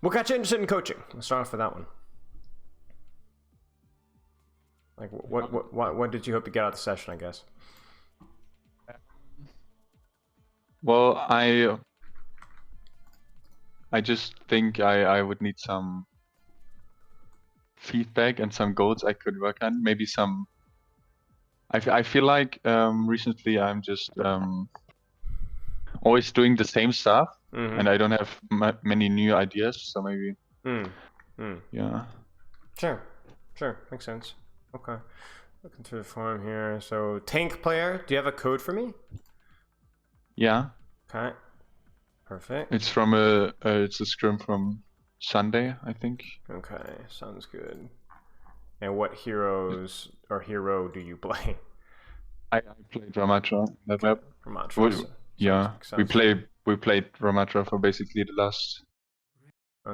What got you interested in coaching? Let's start off with that one. Like, what did you hope to get out of the session, I guess? Well, I just think I would need some feedback and some goals I could work on. Maybe some. I feel like recently I'm just always doing the same stuff, and I don't have many new ideas. So maybe, yeah. Sure, makes sense. Okay, looking through the forum here. So, tank player, do you have a code for me? Yeah. Okay, perfect. It's from it's a scrim from Sunday, I think. Okay, sounds good. And what heroes or hero do you play? I played Ramattra on that map. Ramattra. Yeah, Sounds we played Ramattra for basically the last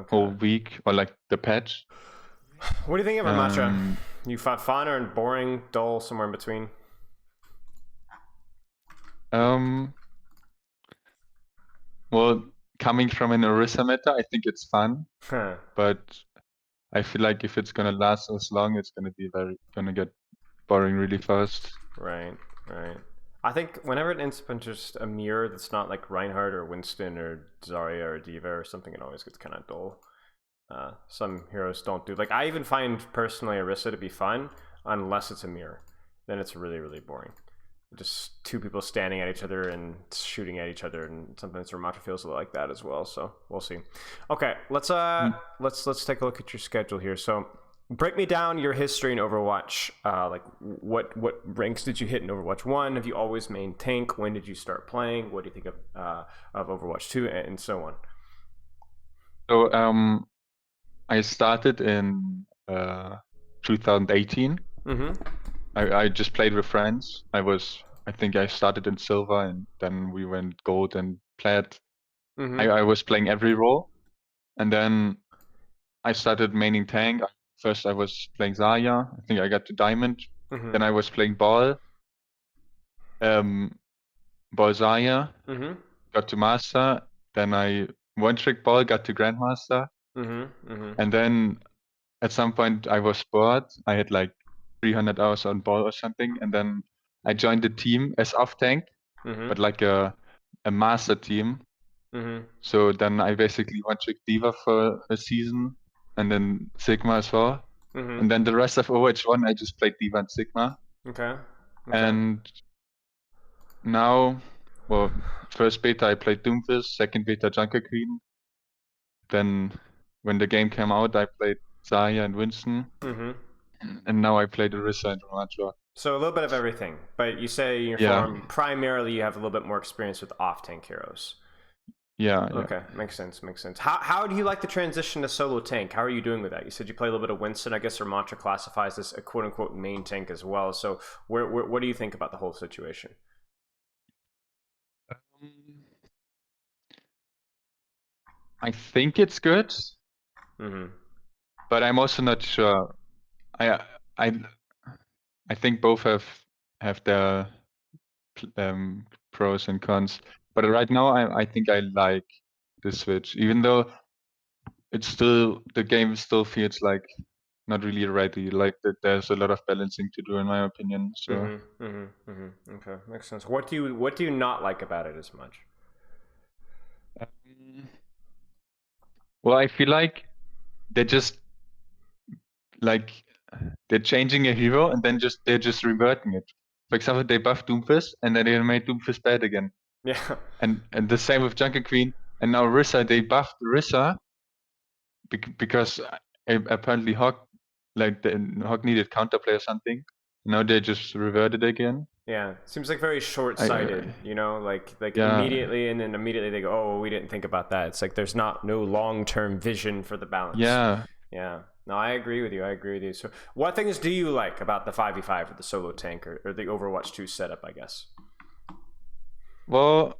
whole okay. week, or like the patch. What do you think of Ramattra? You fought fun or boring, dull, somewhere in between? Well, coming from an Orisa meta, I think it's fun, Huh. but I feel like if it's gonna last as long, it's gonna get boring really fast. Right. I think whenever it ends up in just a mirror that's not like Reinhardt or Winston or Zarya or Diva or something, it always gets kind of dull. Some heroes don't do like I even find personally Orisa to be fun unless it's a mirror. Then it's really boring. Just two people standing at each other and shooting at each other, and sometimes Ramattra feels a lot like that as well. So we'll see. Okay, let's take a look at your schedule here. So break me down your history in Overwatch. Like what ranks did you hit in Overwatch 1? Have you always mained tank? When did you start playing? What do you think of Overwatch 2 and so on? So I started in 2018. I just played with friends. I think I started in silver, and then we went gold and plat. I was playing every role, and then I started maining tank. First I was playing Zarya. I think I got to diamond. Then I was playing ball. Ball Zarya. Got to master. Then I one trick ball got to grandmaster. And then at some point I was bored. I had like 300 hours on ball or something, and then I joined the team as off tank, but like a master team. So then I basically one trick Diva for a season, and then Sigma as well. And then the rest of Overwatch 1, I just played Diva and Sigma. Okay. And now, well, first beta I played Doomfist, second beta Junker Queen. Then when the game came out, I played Zarya and Winston. And now I play Orisa and Ramattra. So a little bit of everything, but you say in your form primarily you have a little bit more experience with off-tank heroes. Yeah. Okay, makes sense. How do you like the transition to solo tank? How are you doing with that? You said you play a little bit of Winston. I guess Ramattra classifies as a quote-unquote main tank as well. So what do you think about the whole situation? I think it's good, but I'm also not sure. I I think both have their pros and cons. But right now, I think I like the switch, even though the game still feels like not really ready. Like that, there's a lot of balancing to do, in my opinion. So. Okay, makes sense. What do you not like about it as much? Well, I feel like they're just like they're changing a hero and then they're just reverting it. For example, they buffed Doomfist and then they made Doomfist bad again. Yeah. And the same with Junker Queen. And now Rissa, they buffed Rissa because apparently Hawk needed counterplay or something. Now they just reverted again. Yeah, seems like very short-sighted, you know, like Yeah. immediately and then immediately they go, "Oh, well, we didn't think about that." It's like there's no long-term vision for the balance. Yeah. Yeah. No, I agree with you. So, what things do you like about the 5v5 or the solo tank or the Overwatch 2 setup, I guess? Well,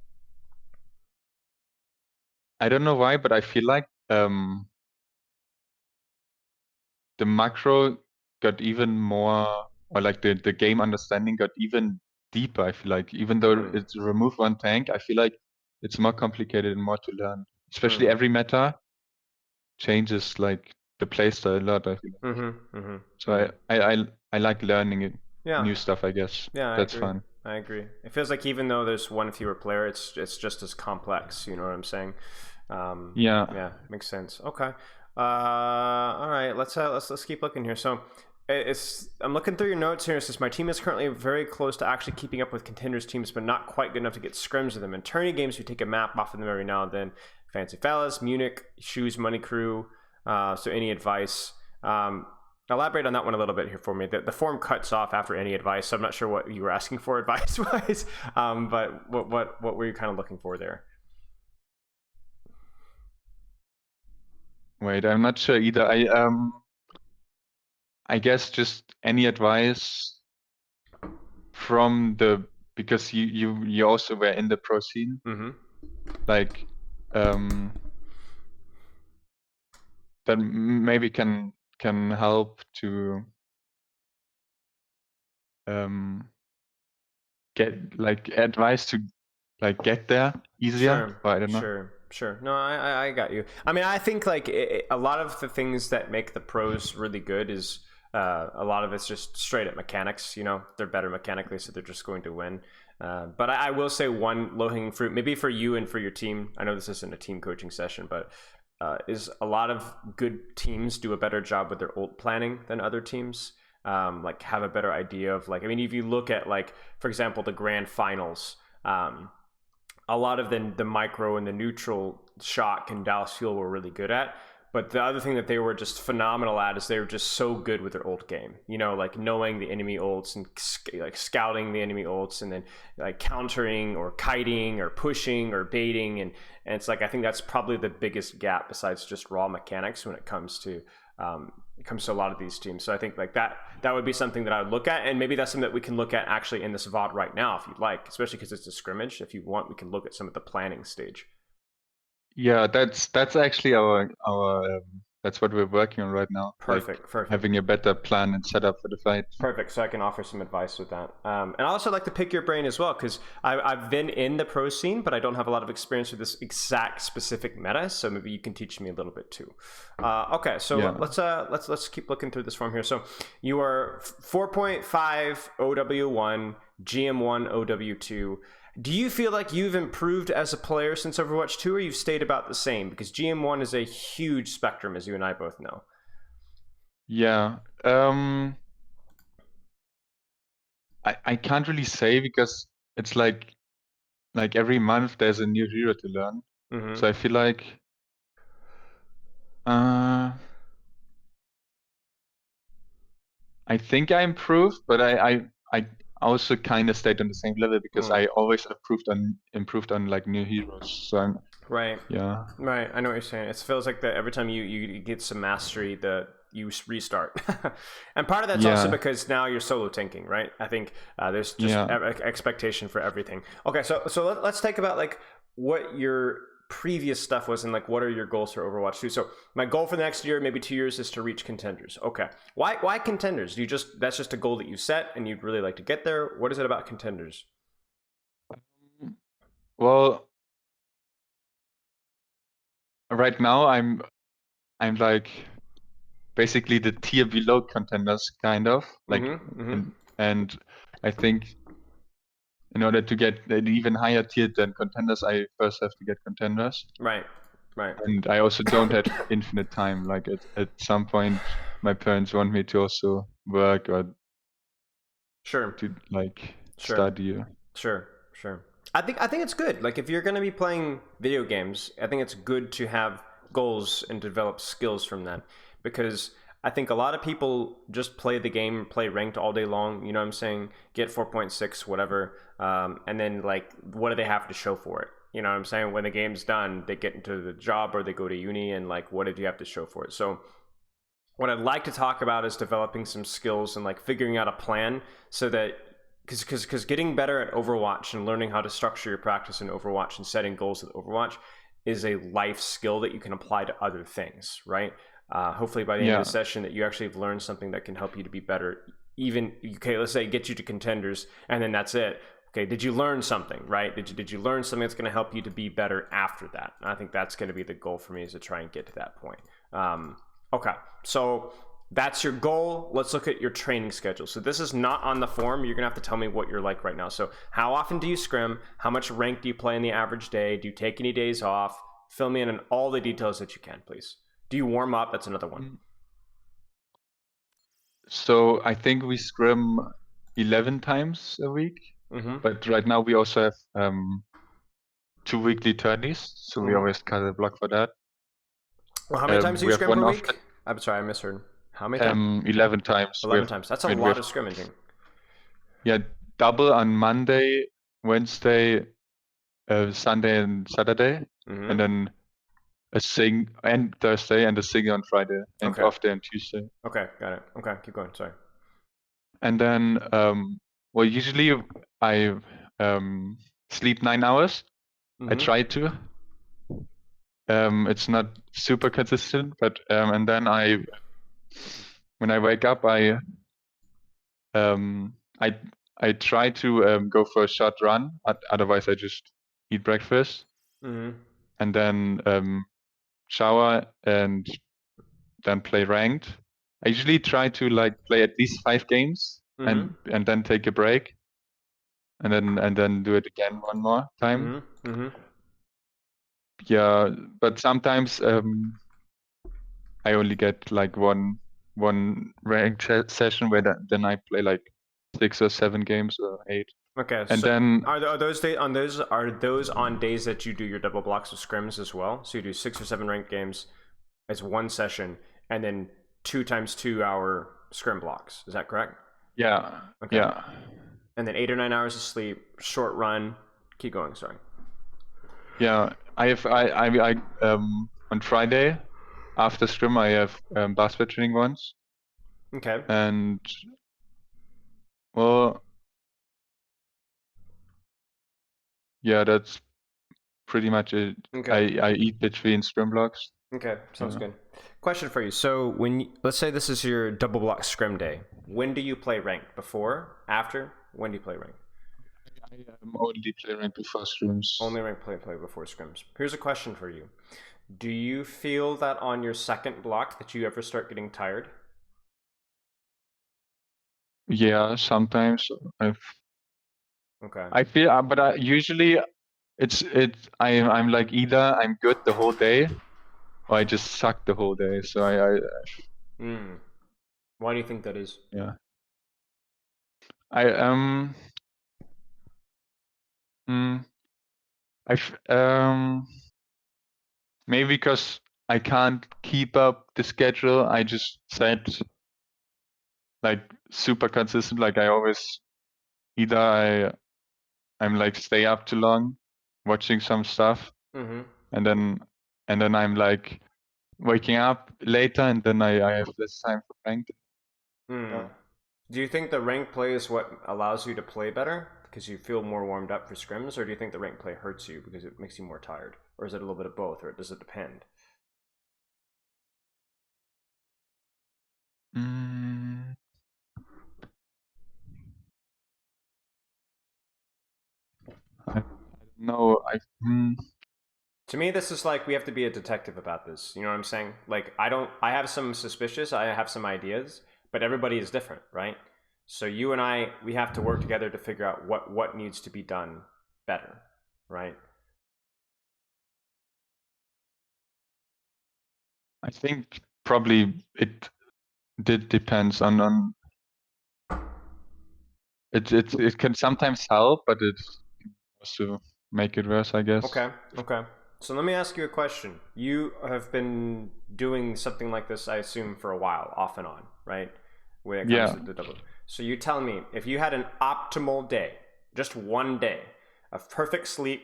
I don't know why, but I feel like the macro got even more, or like the game understanding got even deeper. I feel like even though it's remove one tank, I feel like it's more complicated and more to learn. Especially every meta, changes like the playstyle a lot, I feel. So I like learning it, Yeah. new stuff, I guess. Yeah, I That's agree. fun. I agree. It feels like even though there's one fewer player, it's just as complex. You know what I'm saying? Yeah. Yeah, makes sense. Okay. All right. Let's keep looking here. So, it's I'm looking through your notes here. It says my team is currently very close to actually keeping up with contenders teams, but not quite good enough to get scrims with them. In tourney games, we take a map off of them every now and then. Fancy Fellas, Munich, Shoes, Money Crew. So, any advice? Elaborate on that one a little bit here for me. The form cuts off after any advice, so I'm not sure what you were asking for advice wise. But what were you kind of looking for there? Wait, I'm not sure either. I guess just any advice from the, because you also were in the pro scene. Like that maybe can help to get like advice to like get there easier, Sure, or I don't know. sure. No, I got you. I mean, I think like a lot of the things that make the pros really good is a lot of it's just straight up mechanics. You know, they're better mechanically, so they're just going to win. But I will say one low hanging fruit, maybe for you and for your team. I know this isn't a team coaching session, but is a lot of good teams do a better job with their ult planning than other teams. Like have a better idea of like, I mean, if you look at like, for example, the grand finals. A lot of the micro and the neutral shot can Dallas Fuel were really good at. But the other thing that they were just phenomenal at is they were just so good with their ult game. You know, like knowing the enemy ults and like scouting the enemy ults and then like countering or kiting or pushing or baiting. And it's like, I think that's probably the biggest gap besides just raw mechanics when it comes to a lot of these teams. So I think like that would be something that I would look at, and maybe that's something that we can look at actually in this VOD right now if you'd like, especially because it's a scrimmage. If you want, we can look at some of the planning stage. Yeah, that's actually our that's what we're working on right now. Like Perfect. having a better plan and setup for the fight. Perfect. So I can offer some advice with that. And I also like to pick your brain as well, because I've been in the pro scene, but I don't have a lot of experience with this exact specific meta. So maybe you can teach me a little bit too. Okay, so Yeah. let's keep looking through this form here. So you are 4.5 OW1, GM1 OW2. Do you feel like you've improved as a player since Overwatch 2, or you've stayed about the same? Because GM1 is a huge spectrum, as you and I both know. Yeah. I can't really say because it's like every month there's a new hero to learn. So I feel like I think I improved, but I also kind of stayed on the same level because I always improved on like new heroes. So I'm Right. yeah. Right. I know what you're saying. It feels like that every time you get some mastery, you restart. And part of that's also because now you're solo tanking, right? I think there's just expectation for everything. Okay, so let's take about like what your previous stuff was and like what are your goals for Overwatch 2. So my goal for the next year, maybe 2 years, is to reach contenders. Okay. Why contenders? Do you just that's just a goal that you set and you'd really like to get there? What is it about contenders? Well, right now I'm like basically the tier below contenders, kind of like, and I think in order to get an even higher tier than contenders, I first have to get contenders. Right. And I also don't have infinite time. Like at some point, my parents want me to also work or to like study. Sure. I think it's good. Like if you're going to be playing video games, I think it's good to have goals and develop skills from them, because I think a lot of people just play the game, play ranked all day long. You know what I'm saying? Get 4.6, whatever, and then like, what do they have to show for it? You know what I'm saying? When the game's done, they get into the job or they go to uni, and like, what did you have to show for it? So what I'd like to talk about is developing some skills and like figuring out a plan so that because getting better at Overwatch and learning how to structure your practice in Overwatch and setting goals with Overwatch is a life skill that you can apply to other things, right? Hopefully by the end of the session that you actually have learned something that can help you to be better. Even, okay, let's say get you to contenders and then that's it. Okay, did you learn something, right? Did you learn something that's going to help you to be better after that? And I think that's going to be the goal for me, is to try and get to that point. Okay, so that's your goal. Let's look at your training schedule. So this is not on the form. You're going to have to tell me what you're like right now. So how often do you scrim? How much rank do you play in the average day? Do you take any days off? Fill me in on all the details that you can, please. Do you warm up? That's another one. So I think we scrim 11 times a week, but right now we also have 2 weekly tourneys, so we always cut a block for that. Well, how many times do you We have scrim one per off week? I'm sorry, I misheard. How many times? 11 times. 11 times. That's a We lot have, of scrimmaging. yeah, double on Monday, Wednesday, Sunday, and Saturday, and then a sing and Thursday, and a sing on Friday, and off day on Tuesday. Okay, got it. Okay, keep going. Sorry. And then, well, usually I sleep 9 hours. I try to. It's not super consistent, but and then when I wake up, um, I I try to go for a short run. Otherwise, I just eat breakfast and then shower and then play ranked. I usually try to like play at least 5 games and then take a break and then do it again one more time. Yeah, but sometimes I only get like one ranked session where then I play like 6 or 7 games or 8. Okay, And so then are those on days that you do your double blocks of scrims as well? So you do 6 or 7 ranked games as one session, and then 2 times 2 hour scrim blocks. Is that correct? yeah, Okay. yeah, And then 8 or 9 hours of sleep, short run. Keep going. Sorry. yeah. I on Friday after scrim I have basketball training once. Okay. And well, yeah, that's pretty much it. Okay. I eat between scrim blocks. Okay. Sounds good. Question for you. So let's say this is your double block scrim day. When do you play ranked? Before? After? When do you play ranked? I only play ranked before scrims. Only ranked play before scrims. Here's a question for you. Do you feel that on your second block that you ever start getting tired? Yeah, sometimes Okay. I feel, but usually I'm like either I'm good the whole day or I just suck the whole day. So Why do you think that is? yeah. I mm, maybe because I can't keep up the schedule. I just set like super consistent. Like I always either I'm like stay up too long watching some stuff, and then I'm like waking up later, and then I have less time for ranked. Do you think the rank play is what allows you to play better because you feel more warmed up for scrims, or do you think the rank play hurts you because it makes you more tired, or is it a little bit of both, or does it depend? Mm, I don't know. To me, this is like we have to be a detective about this. You know what I'm saying? Like I have some suspicious, I have some ideas, but everybody is different, right? So you and I, we have to work together to figure out what needs to be done better, right? I think probably it depends on it can sometimes help, but it can also make it worse, I guess. Okay, okay. So let me ask you a question. You have been doing something like this, I assume, for a while, off and on, right? When it comes Yeah. to the double. So you tell me, if you had an optimal day, just one day, of perfect sleep,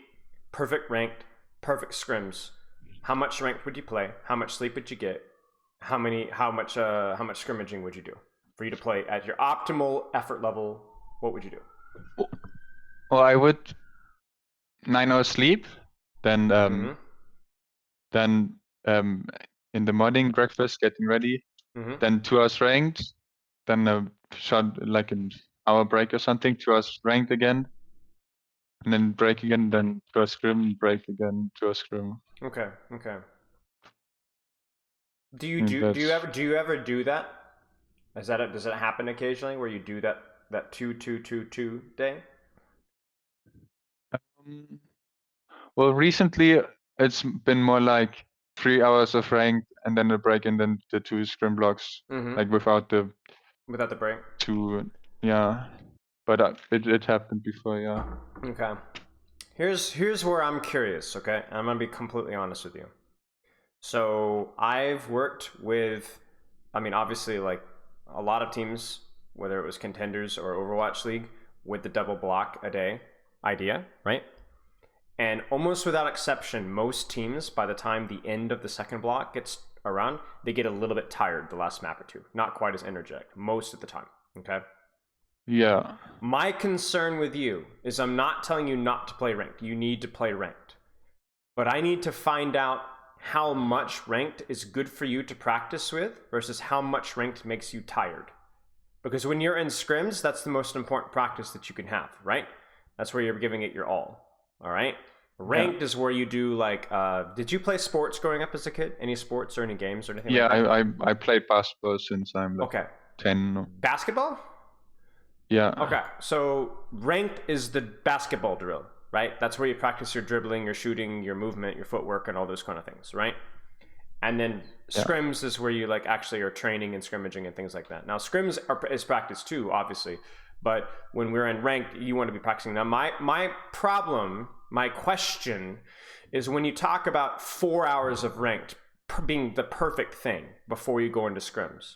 perfect ranked, perfect scrims, how much ranked would you play? How much sleep would you get? How much scrimmaging would you do for you to play at your optimal effort level? What would you do? Well, I would 9 hours sleep, then then in the morning breakfast, getting ready, then 2 hours ranked, then a short like an hour break or something, 2 hours ranked again, and then break again, then to a scrim, break again to a scrim. Okay. Okay. Do I you think do do you that's ever do you ever do that? Does it happen occasionally where you do that 2 2 2 2 day? um, well, recently it's been more like 3 hours of ranked and then a break and then the 2 scrim blocks, Mm-hmm. like without the Without the break. 2. Yeah, but it happened before. Yeah. Okay. Here's where I'm curious. Okay, I'm gonna be completely honest with you. So I've worked with, I mean, obviously, like a lot of teams, whether it was contenders or Overwatch League, with the double block a day idea, right? And almost without exception, most teams, by the time the end of the second block gets around, they get a little bit tired the last map or two. Not quite as energetic, most of the time. Okay. Yeah. My concern with you is I'm not telling you not to play ranked. You need to play ranked. But I need to find out how much ranked is good for you to practice with versus how much ranked makes you tired. Because when you're in scrims, that's the most important practice that you can have, right? That's where you're giving it your all right? Yeah. Ranked is where you do like, did you play sports growing up as a kid? Any sports or any games or anything Yeah, like that? I played basketball since I'm like Okay. 10. Basketball? Yeah. Okay, so ranked is the basketball drill, right? That's where you practice your dribbling, your shooting, your movement, your footwork, and all those kind of things, right? And then Yeah. scrims is where you like actually are training and scrimmaging and things like that. Now scrims is practice too, obviously, but when we're in ranked, you want to be practicing. Now my problem, my question, is when you talk about 4 hours of ranked being the perfect thing before you go into scrims.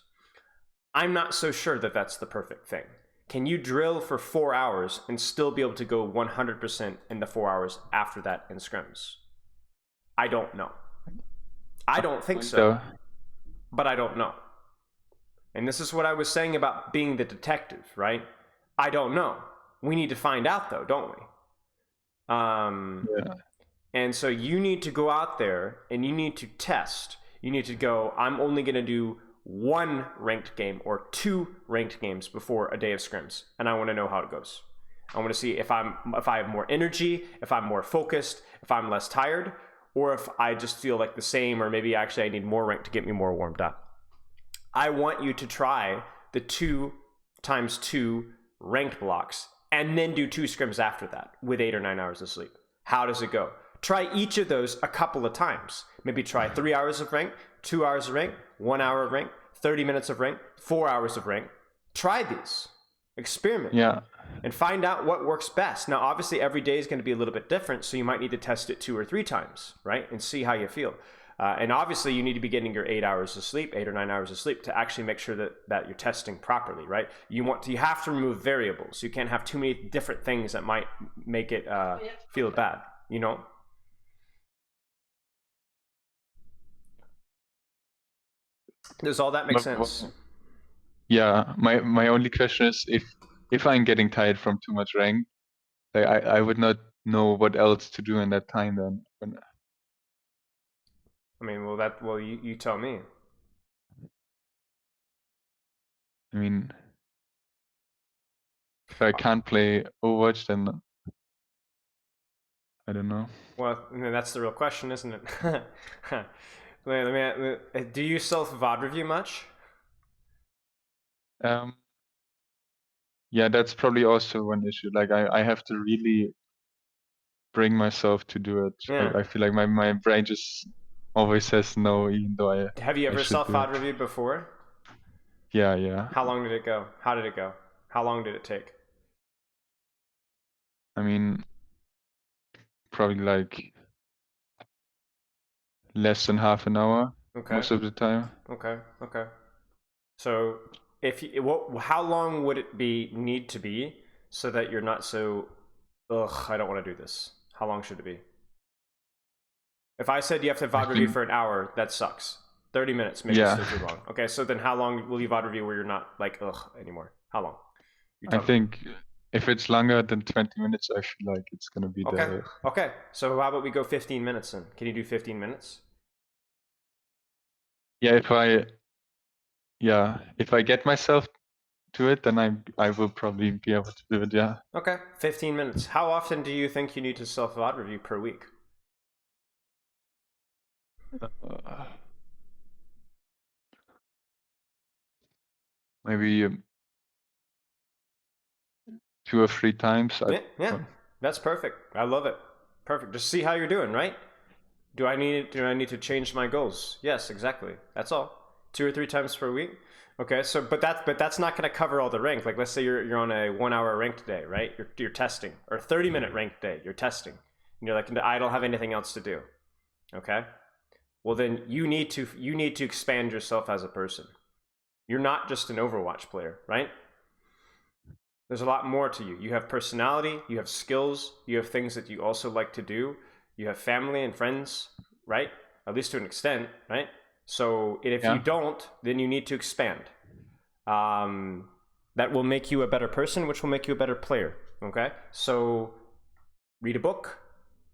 I'm not so sure that that's the perfect thing. Can you drill for 4 hours and still be able to go 100% in the 4 hours after that in scrims? I don't know. I don't think so, So, but I don't know. And this is what I was saying about being the detective, right? I don't know. We need to find out though, don't we? yeah. And so you need to go out there and you need to test. You need to go, I'm only going to do one ranked game or two ranked games before a day of scrims, and I want to know how it goes. I want to see if I have more energy, if I'm more focused, if I'm less tired, or if I just feel like the same, or maybe actually I need more rank to get me more warmed up. I want you to try the 2 x 2 ranked blocks and then do 2 scrims after that with 8 or 9 hours of sleep. How does it go? Try each of those a couple of times. Maybe try 3 hours of rank, 2 hours of rank, 1 hour of rank, 30 minutes of rank, 4 hours of rank. Try these. Experiment. Yeah. And find out what works best. Now, obviously, every day is going to be a little bit different, so you might need to test it 2 or 3 times, right? And see how you feel. And obviously, you need to be getting your 8 hours of sleep, 8 or 9 hours of sleep, to actually make sure that you're testing properly, right? You have to remove variables. You can't have too many different things that might make it feel bad. You know. Does all that make sense? Yeah. My only question is if I'm getting tired from too much rank, like I would not know what else to do in that time then. I mean, you tell me. I mean, if I can't play Overwatch, then I don't know. Well, that's the real question, isn't it? Do you self VOD review much? Um, yeah, that's probably also one issue. Like I have to really bring myself to do it. Yeah. I feel like my brain just always says no, even though Have you I ever should self do it. VOD reviewed before? Yeah, yeah. How long did it go? How did it go? How long did it take? I mean, probably like less than half an hour Okay. most of the time. Okay. Okay. So, how long would it need to be so that you're not so, ugh, I don't want to do this. How long should it be? If I said you have to I VOD review think, for an hour, that sucks. 30 minutes, maybe yeah, still too long. Okay, so then how long will you VOD review where you're not like, ugh, anymore? How long? You I tell me. think if it's longer than 20 minutes, I feel like it's gonna be Okay. the. Okay. So how about we go 15 minutes then? Can you do 15 minutes? Yeah, if I get myself to it, then I will probably be able to do it. Yeah. Okay, 15 minutes. How often do you think you need to self-VOD review per week? Maybe 2 or 3 times. Yeah, that's perfect. I love it. Perfect. Just see how you're doing, right? Do I need to change my goals? Yes, exactly. That's all. 2 or 3 times per week. Okay, so but that's not going to cover all the rank. Like let's say you're on a 1 hour ranked day, right? You're testing, or 30-minute ranked day. You're testing, and you're like, I don't have anything else to do. Okay, well then you need to expand yourself as a person. You're not just an Overwatch player, right? There's a lot more to you. You have personality, you have skills, you have things that you also like to do, you have family and friends, right? At least to an extent, right? So if you don't, then you need to expand. That will make you a better person, which will make you a better player. Okay? So read a book,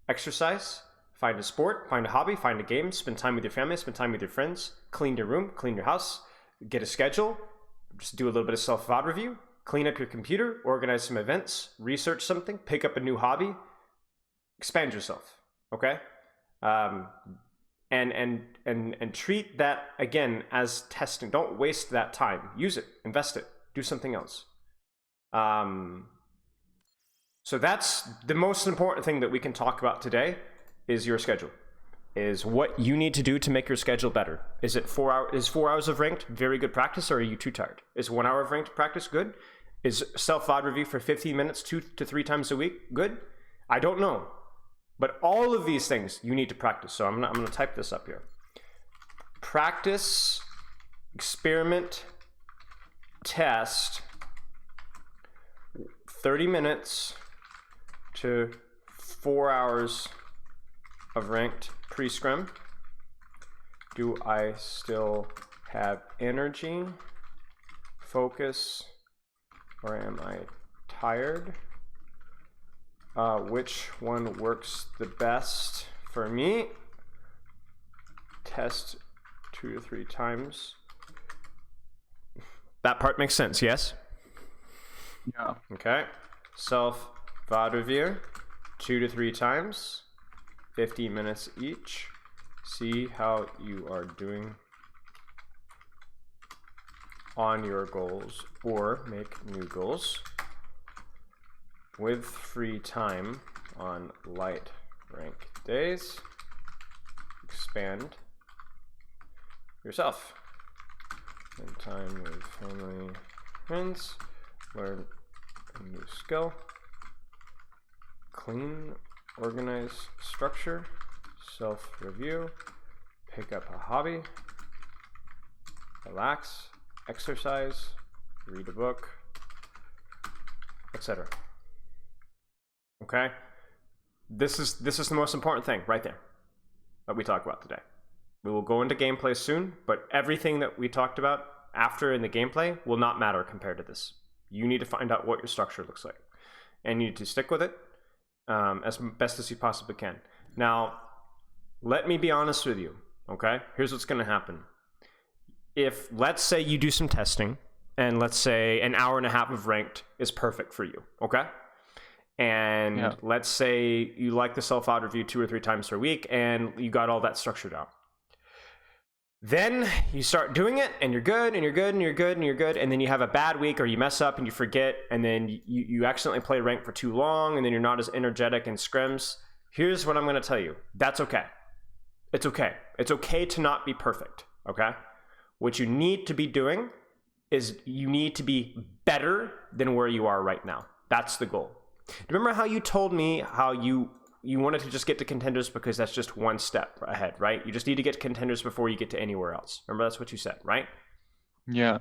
exercise, find a sport, find a hobby, find a game, spend time with your family, spend time with your friends, clean your room, clean your house, get a schedule, just do a little bit of self-VOD review, clean up your computer, organize some events, research something, pick up a new hobby, expand yourself. Okay? And treat that again as testing. Don't waste that time. Use it, invest it, do something else. So that's the most important thing that we can talk about today is your schedule. Is what you need to do to make your schedule better. Is it 4 hours? Is 4 hours of ranked very good practice, or are you too tired? Is 1 hour of ranked practice good? Is self-VOD review for 15 minutes 2 to 3 times a week good? I don't know. But all of these things you need to practice. So I'm going to type this up here. Practice, experiment, test, 30 minutes to 4 hours of ranked pre-scrim. Do I still have energy, focus, or am I tired? Which one works the best for me? Test 2 to 3 times. That part makes sense, yes? Yeah. Okay. Self-VOD review, 2 to 3 times, 15 minutes each. See how you are doing on your goals, or make new goals with free time on light rank days. Expand yourself. Spend time with family, friends. Learn a new skill. Clean, organize, structure. Self-review. Pick up a hobby. Relax. Exercise. Read a book. Etc. Okay? This is the most important thing right there that we talk about today. We will go into gameplay soon, but everything that we talked about after in the gameplay will not matter compared to this. You need to find out what your structure looks like, and you need to stick with it as best as you possibly can. Now, let me be honest with you, okay? Here's what's going to happen. If, let's say you do some testing, and let's say an hour and a half of ranked is perfect for you, okay? And let's say you like the self-VOD review 2 or 3 times per week, and you got all that structured out. Then you start doing it, and you're good, and you're good, and you're good, and you're good, and then you have a bad week, or you mess up and you forget, and then you accidentally play rank for too long, and then you're not as energetic in scrims. Here's what I'm going to tell you. That's okay. It's okay. It's okay to not be perfect, okay? What you need to be doing is you need to be better than where you are right now. That's the goal. Remember how you told me how you wanted to just get to contenders because that's just one step ahead, right? You just need to get to contenders before you get to anywhere else. Remember, that's what you said, right? Yeah.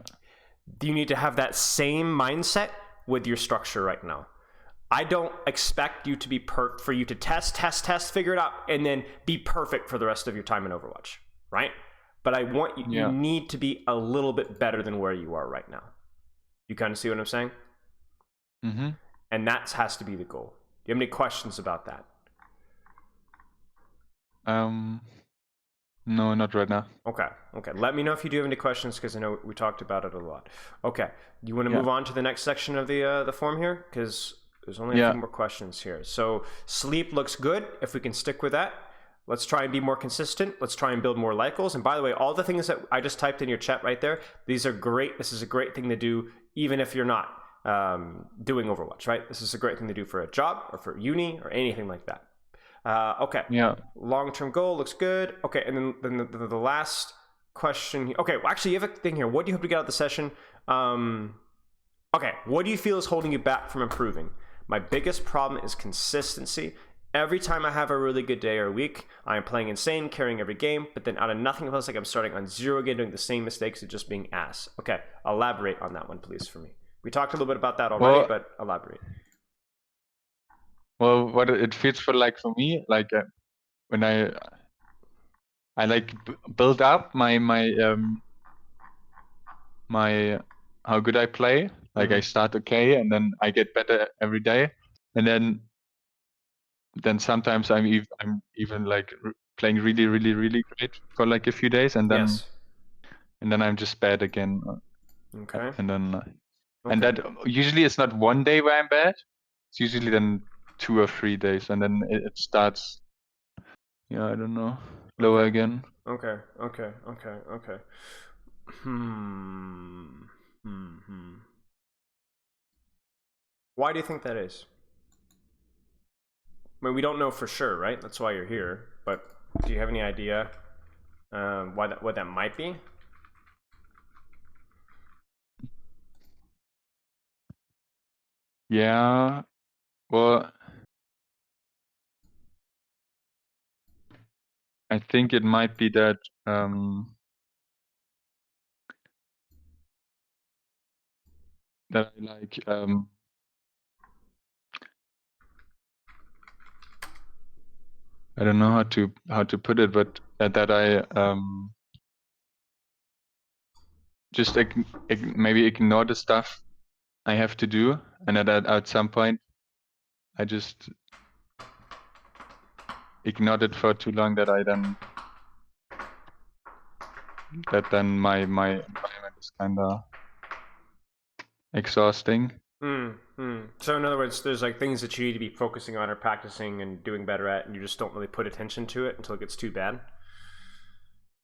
You need to have that same mindset with your structure right now. I don't expect you to be for you to test, figure it out, and then be perfect for the rest of your time in Overwatch, right? But I want you, you need to be a little bit better than where you are right now. You kind of see what I'm saying? Mm-hmm. And that has to be the goal. Do you have any questions about that? No, not right now. Okay. Let me know if you do have any questions because I know we talked about it a lot. Okay. You want to move on to the next section of the form here because there's only a few more questions here. So sleep looks good. If we can stick with that, let's try and be more consistent. Let's try and build more life goals. And by the way, all the things that I just typed in your chat right there, these are great. This is a great thing to do even if you're not doing Overwatch, right? This is a great thing to do for a job or for uni or anything like that. Okay. Yeah. Long-term goal looks good. Okay, and then the last question. Okay, well, actually, you have a thing here. What do you hope to get out of the session? Okay, what do you feel is holding you back from improving? My biggest problem is consistency. Every time I have a really good day or week, I am playing insane, carrying every game, but then out of nothing, it feels like I'm starting on zero again, doing the same mistakes and just being ass. Okay, elaborate on that one, please, for me. We talked a little bit about that already, but elaborate. Well, what it feels for me, when I like build up my how good I play. Like I start okay, and then I get better every day, and then sometimes I'm even like playing really really really great for like a few days, and then I'm just bad again. Okay. And then and that usually it's not one day where I'm bad. It's usually then 2 or 3 days, and then it starts. Yeah, I don't know. Lower again. Okay. Why do you think that is? I mean, we don't know for sure, right? That's why you're here. But do you have any idea what that might be? Yeah. Well, I think it might be that that I like I don't know how to put it, but that I just maybe ignore the stuff I have to do, and that at some point I just ignored it for too long, that then my environment is kind of exhausting. So in other words, there's like things that you need to be focusing on or practicing and doing better at, and you just don't really put attention to it until it gets too bad.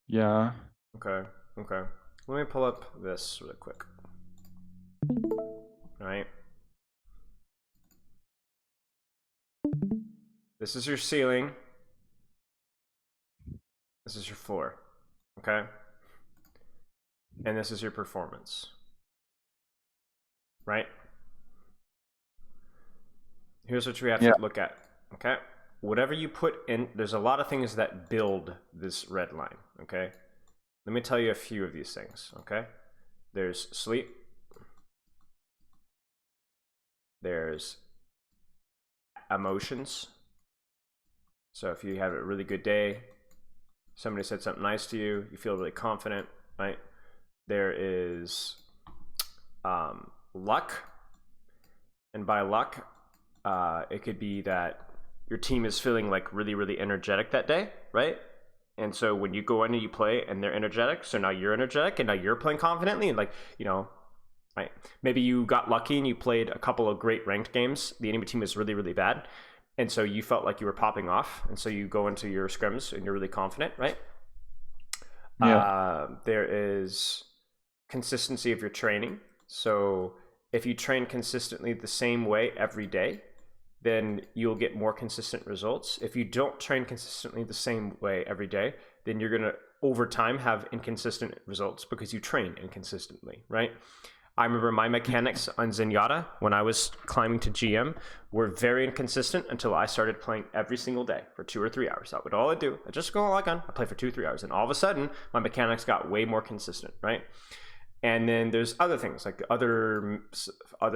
Yeah. Okay. Let me pull up this really quick. All right. This is your ceiling. This is your floor. Okay. And this is your performance. Right? Here's what we have to look at. Okay. Whatever you put in, there's a lot of things that build this red line. Okay. Let me tell you a few of these things. Okay. There's sleep. There's emotions. So if you have a really good day, somebody said something nice to you, you feel really confident, right? There is luck. And by luck, it could be that your team is feeling like really, really energetic that day, right? And so when you go in and you play and they're energetic, so now you're energetic and now you're playing confidently and like, you know, right? Maybe you got lucky and you played a couple of great ranked games. The enemy team is really, really bad. And so you felt like you were popping off. And so you go into your scrims and you're really confident, right? Yeah. There is consistency of your training. So if you train consistently the same way every day, then you'll get more consistent results. If you don't train consistently the same way every day, then you're going to, over time, have inconsistent results because you train inconsistently, right? I remember my mechanics on Zenyatta when I was climbing to GM were very inconsistent until I started playing every single day for 2 or 3 hours. That would all I do. I just go log on, I play for 2 or 3 hours, and all of a sudden my mechanics got way more consistent, right? And then there's other things like other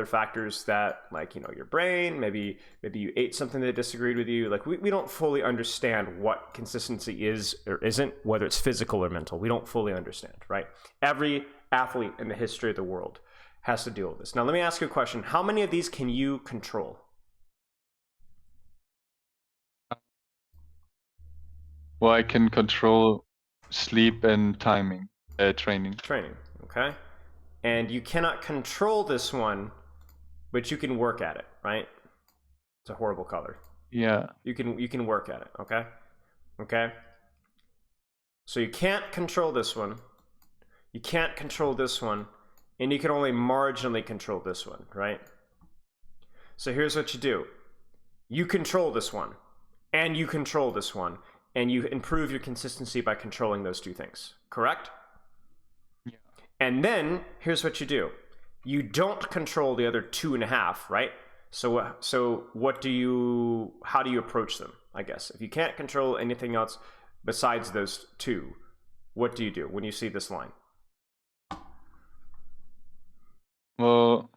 factors that, like, you know, your brain, maybe you ate something that disagreed with you. Like we don't fully understand what consistency is or isn't, whether it's physical or mental. We don't fully understand, right? Every athlete in the history of the world has to deal with this. Now, let me ask you a question. How many of these can you control? Well, I can control sleep and timing, training. Training, okay? And you cannot control this one, but you can work at it, right? It's a horrible color. Yeah. You can work at it, okay? Okay? So you can't control this one. You can't control this one, and you can only marginally control this one, right? So here's what you do. You control this one, and you control this one, and you improve your consistency by controlling those two things, correct? Yeah. And then here's what you do. You don't control the other 2.5, right? So how do you approach them, I guess? If you can't control anything else besides those two, what do you do when you see this line? Well,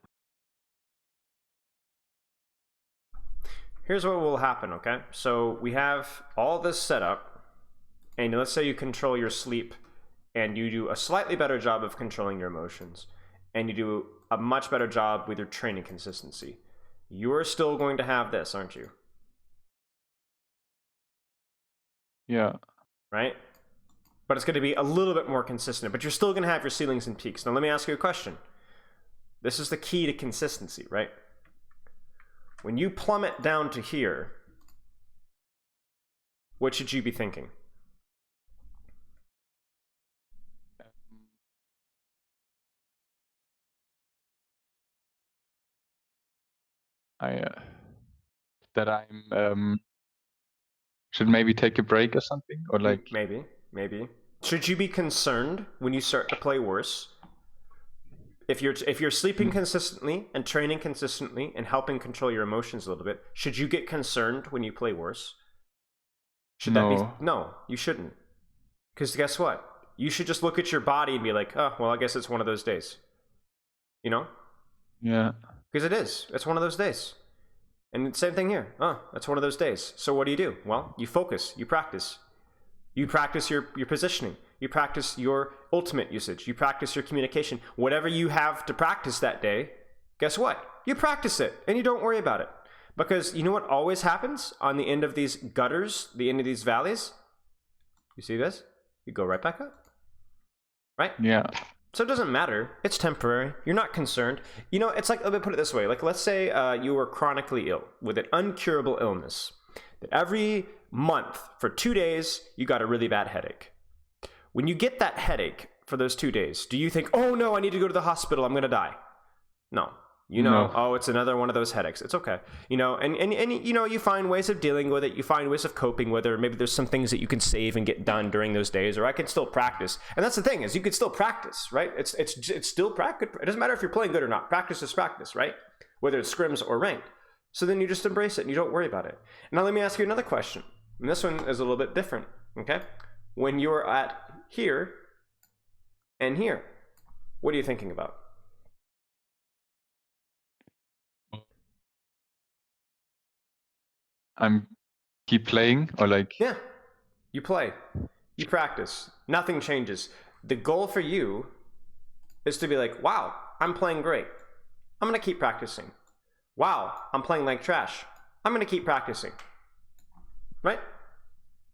here's what will happen, okay? So we have all this set up, and let's say you control your sleep, and you do a slightly better job of controlling your emotions, and you do a much better job with your training consistency. You're still going to have this, aren't you? yeah. Right? But it's going to be a little bit more consistent, but you're still going to have your ceilings and peaks. Now let me ask you a question. This is the key to consistency, right? When you plummet down to here, what should you be thinking? That I'm should maybe take a break or something, or like Maybe. Should you be concerned when you start to play worse? If you're sleeping consistently and training consistently and helping control your emotions a little bit, should you get concerned when you play worse? Should that be no? You shouldn't. Because guess what? You should just look at your body and be like, oh, well, I guess it's one of those days. You know? Yeah. Because it is. It's one of those days. And same thing here. Oh, that's one of those days. So what do? Well, you focus. You practice. You practice your positioning. You practice your ultimate usage. You practice your communication. Whatever you have to practice that day, guess what? You practice it and you don't worry about it. Because you know what always happens on the end of these gutters, the end of these valleys? You see this? You go right back up. Right? Yeah. So it doesn't matter. It's temporary. You're not concerned. You know, it's like, let me put it this way. Like, let's say you were chronically ill with an incurable illness. That every month for 2 days, you got a really bad headache. When you get that headache for those 2 days, do you think, oh no, I need to go to the hospital, I'm going to die? No. You know, oh, it's another one of those headaches. It's okay. You know, and you know, you find ways of dealing with it. You find ways of coping with it. Or maybe there's some things that you can save and get done during those days, or I can still practice. And that's the thing, is you could still practice, right? It's still practice. It doesn't matter if you're playing good or not. Practice is practice, right? Whether it's scrims or ranked. So then you just embrace it and you don't worry about it. Now let me ask you another question. And this one is a little bit different, okay? When you're at here and here, what are you thinking about? I'm keep playing, or like... Yeah, you play, you practice, nothing changes. The goal for you is to be like, wow, I'm playing great. I'm gonna keep practicing. Wow, I'm playing like trash. I'm gonna keep practicing. Right?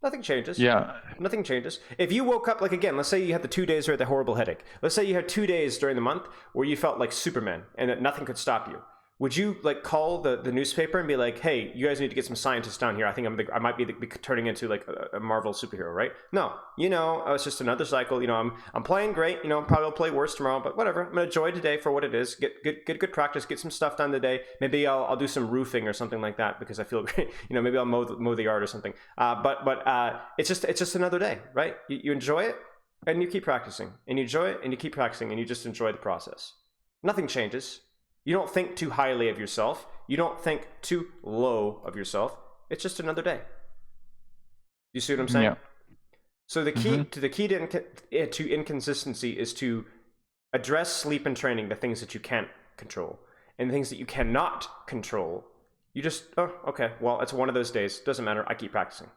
Nothing changes. Yeah. Nothing changes. If you woke up, like again, let's say you had the 2 days where you had the horrible headache. Let's say you had 2 days during the month where you felt like Superman and that nothing could stop you. Would you like call the newspaper and be like, hey, you guys need to get some scientists down here. I think I might be turning into like a Marvel superhero, right? No, you know, it's just another cycle. You know, I'm playing great. You know, probably I'll play worse tomorrow, but whatever. I'm gonna enjoy today for what it is. Get good practice. Get some stuff done today. Maybe I'll do some roofing or something like that because I feel great. You know, maybe I'll mow the yard or something. But it's just another day, right? You enjoy it and you keep practicing, and you enjoy it and you keep practicing, and you just enjoy the process. Nothing changes. You don't think too highly of yourself. You don't think too low of yourself. It's just another day. You see what I'm saying? Yeah. So the key to inconsistency is to address sleep and training, the things that you can't control, and the things that you cannot control. You just, oh, okay, well, it's one of those days. Doesn't matter. I keep practicing,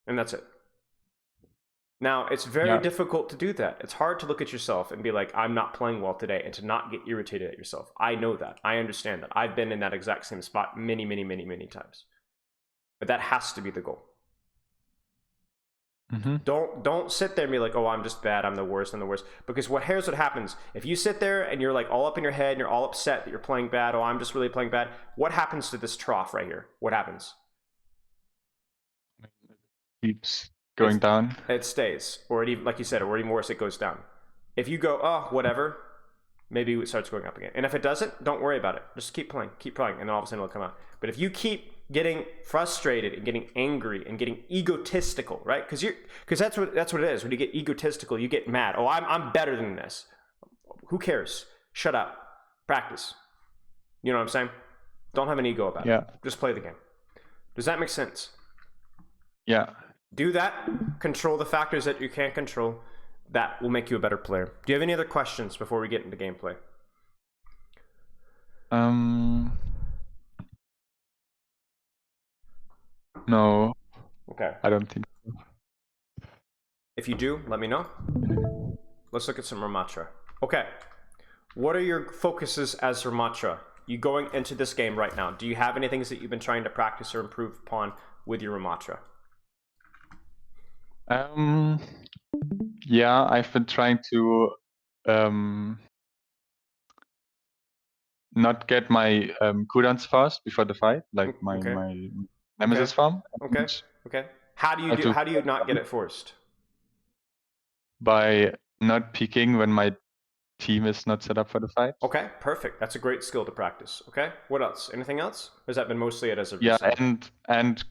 and that's it. Now, it's very difficult to do that. It's hard to look at yourself and be like, I'm not playing well today, and to not get irritated at yourself. I know that. I understand that. I've been in that exact same spot many, many, many, many times. But that has to be the goal. Don't sit there and be like, oh, I'm just bad, I'm the worst, Because here's what happens. If you sit there and you're like all up in your head and you're all upset that you're playing bad, oh, I'm just really playing bad, what happens to this trough right here? What happens? Keeps going down. It stays. Or it even, like you said, or even worse, it goes down. If you go, oh, whatever, maybe it starts going up again. And if it doesn't, don't worry about it. Just keep playing, and then all of a sudden it'll come out. But if you keep getting frustrated and getting angry and getting egotistical, right? Because that's what it is. When you get egotistical, you get mad. Oh, I'm better than this. Who cares? Shut up. Practice. You know what I'm saying? Don't have an ego about it. Just play the game. Does that make sense? Yeah. Do that. Control the factors that you can't control. That will make you a better player. Do you have any other questions before we get into gameplay? No. Okay. I don't think so. If you do, let me know. Let's look at some Ramattra. Okay. What are your focuses as Ramattra? You going into this game right now, do you have any things that you've been trying to practice or improve upon with your Ramattra? Yeah, I've been trying to not get my cooldowns fast before the fight, like my Nemesis farm. Okay. How do you not get it forced? By not peeking when my team is not set up for the fight. Okay, perfect. That's a great skill to practice. Okay, what else? Anything else? Or has that been mostly it as of recent? and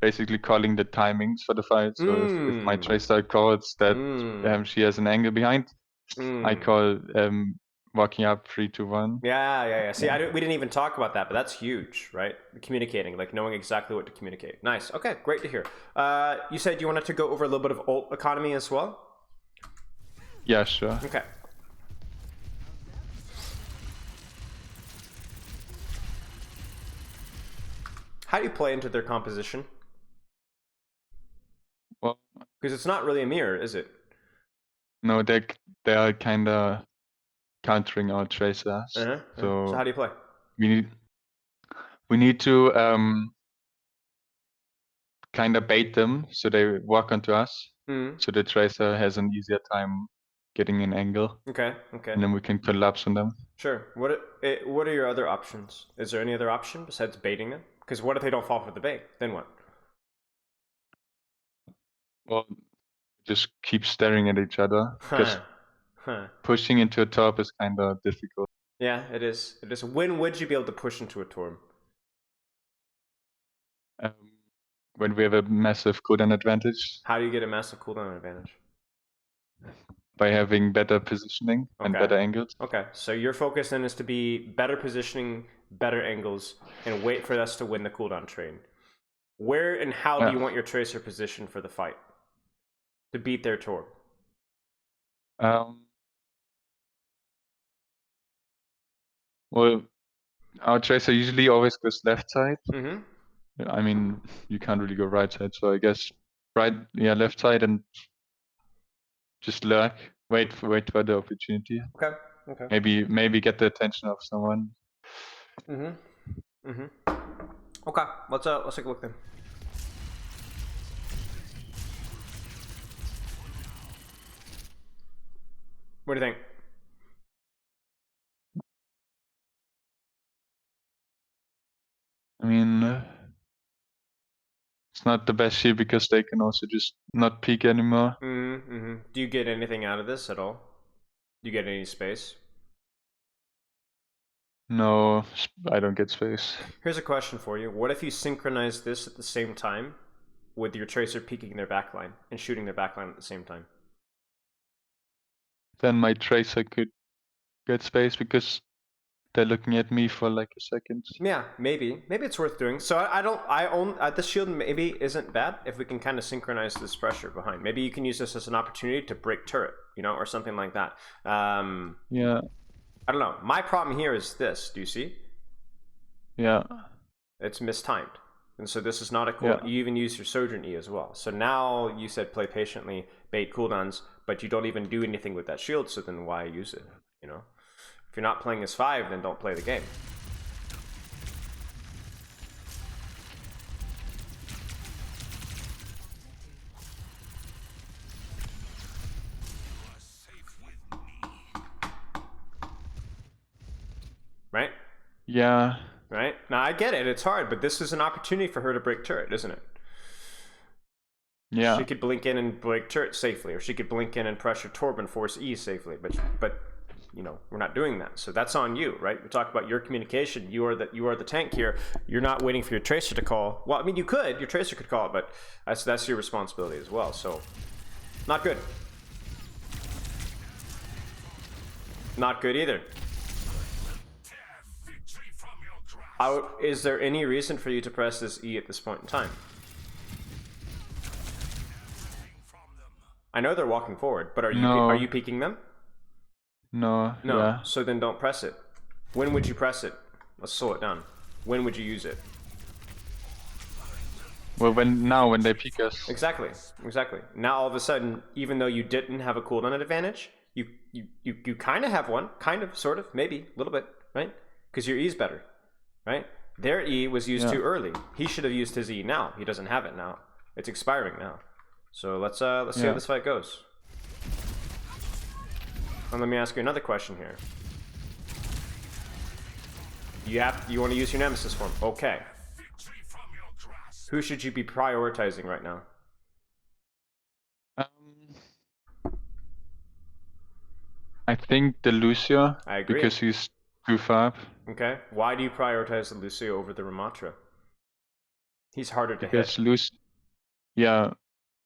basically calling the timings for the fight. So if my Tracer calls that she has an angle behind, I call walking up 3, 2, 1. Yeah. See, we didn't even talk about that, but that's huge, right? Communicating, like knowing exactly what to communicate. Nice. Okay, great to hear. You said you wanted to go over a little bit of ult economy as well? Yeah, sure. Okay. How do you play into their composition? Well, because it's not really a mirror, is it? No, they are kind of countering our Tracers. So how do you play? We need to kind of bait them so they walk onto us. So the Tracer has an easier time getting an angle. Okay. And then we can collapse on them. Sure. What are your other options? Is there any other option besides baiting them? Because what if they don't fall for the bait? Then what? Well, just keep staring at each other because pushing into a torp is kind of difficult. Yeah, it is. When would you be able to push into a torp? When we have a massive cooldown advantage. How do you get a massive cooldown advantage? By having better positioning and better angles. Okay, so your focus then is to be better positioning, better angles, and wait for us to win the cooldown train. Where and how do you want your Tracer positioned for the fight? To beat their torp? Well, our Tracer usually always goes left side. I mean, you can't really go right side, so I guess left side and just lurk. Wait for the opportunity. Okay. Maybe get the attention of someone. Okay, let's take a look then. What do you think? I mean, it's not the best shield because they can also just not peek anymore. Do you get anything out of this at all? Do you get any space? No, I don't get space. Here's a question for you. What if you synchronize this at the same time with your Tracer peeking their backline and shooting their backline at the same time? Then my Tracer could get space because they're looking at me for like a second. Yeah, maybe it's worth doing. So I own this shield maybe isn't bad if we can kind of synchronize this pressure behind. Maybe you can use this as an opportunity to break turret, or something like that. Yeah. I don't know. My problem here is this. Do you see? Yeah. It's mistimed. And so this is not a cool. Yeah. You even use your Sojourn E as well. So now you said play patiently, bait cooldowns, but you don't even do anything with that shield. So then why use it? If you're not playing as 5, then don't play the game. Yeah. Right? Now, I get it. It's hard, but this is an opportunity for her to break turret, isn't it? Yeah. She could blink in and break turret safely, or she could blink in and pressure Torb and force E safely. But you know, we're not doing that. So that's on you, right? We talk about your communication. You are the tank here. You're not waiting for your tracer to call. Well, I mean, you could. Your tracer could call it, but that's your responsibility as well. So, not good. Not good either. Is there any reason for you to press this E at this point in time? I know they're walking forward, but are you peeking them? No. No. Yeah. So then don't press it. When would you press it? Let's slow it down. When would you use it? Well, when they peek us. Exactly. Now all of a sudden, even though you didn't have a cooldown advantage, you kind of have one, kind of, sort of, maybe a little bit, right? Because your E is better, right? Their E was used too early. He should have used his E now. He doesn't have it now. It's expiring now. So let's see how this fight goes. And let me ask you another question here. You want to use your Nemesis form? Okay. Who should you be prioritizing right now? I think the Lucio. I agree. Because he's too far. Okay. Why do you prioritize the Lucio over the Ramattra? He's harder to hit. Because Lucio. Yeah.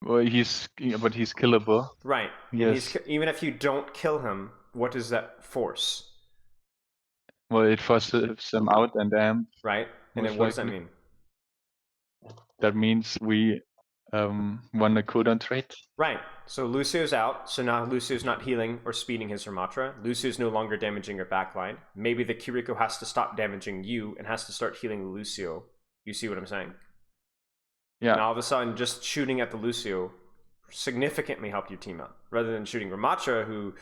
Well, he's killable. Right. Yes. Even if you don't kill him, what does that force? Well, it forces him out and amp. Right. And then what does that mean? That means we won the cooldown trade. Right. So Lucio's out. So now Lucio's not healing or speeding his Ramattra. Lucio's no longer damaging your backline. Maybe the Kiriko has to stop damaging you and has to start healing Lucio. You see what I'm saying? Yeah. Now all of a sudden, just shooting at the Lucio significantly helped your team out, rather than shooting Ramattra, who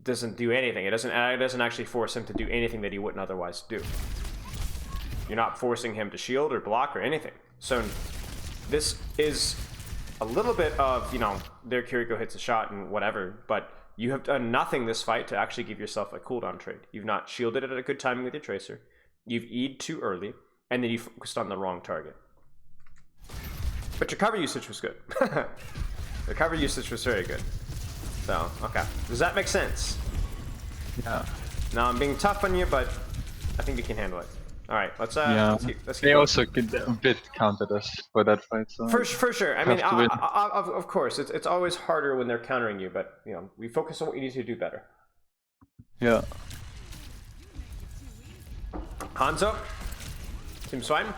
doesn't do anything. It doesn't actually force him to do anything that he wouldn't otherwise do. You're not forcing him to shield or block or anything. So this is a little bit of, you know, their Kiriko hits a shot and whatever, but you have done nothing this fight to actually give yourself a cooldown trade. You've not shielded it at a good timing with your tracer. You've E'd too early, and then you focused on the wrong target. But your cover usage was good. The cover usage was very good. So, okay. Does that make sense? Yeah. Now I'm being tough on you, but I think you can handle it. All right, let's keep they going. also a bit countered us for that fight. So for sure. I mean, of course, it's always harder when they're countering you, but you know, we focus on what you need to do better. Yeah. Hanzo, Team Swine.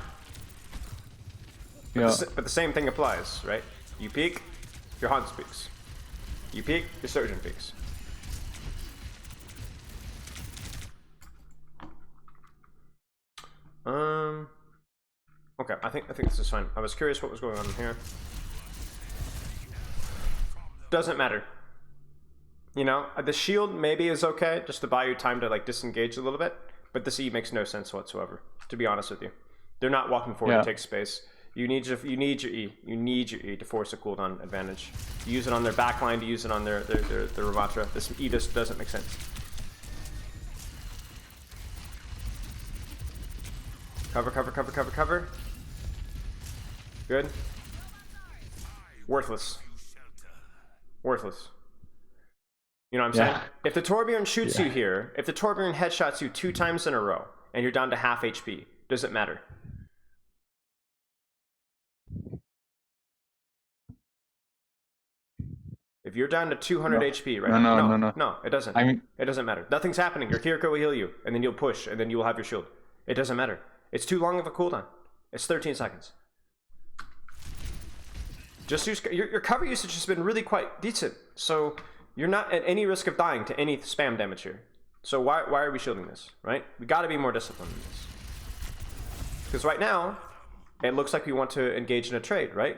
Yeah. But the same thing applies, right? You peek, your Hans peeks. You peek, your Surgeon peeks. Okay, I think this is fine. I was curious what was going on here. Doesn't matter. You know, the shield maybe is okay, just to buy you time to like disengage a little bit, but this E makes no sense whatsoever, to be honest with you. They're not walking forward to take space. You need your E. You need your E to force a cooldown advantage. You use it on their backline, to use it on their Ramattra. This E just doesn't make sense. Cover. Good. Worthless. You know what I'm saying? If the Torbjorn shoots you here, if the Torbjorn headshots you 2 times in a row, and you're down to half HP, does it matter? If you're down to 200 HP right now, no, it doesn't. It doesn't matter. Nothing's happening. Your Kiriko will heal you, and then you'll push, and then you will have your shield. It doesn't matter. It's too long of a cooldown. It's 13 seconds. Just use your cover usage has been really quite decent, so you're not at any risk of dying to any spam damage here. So why are we shielding this, right? We got to be more disciplined in this. Because right now, it looks like we want to engage in a trade, right?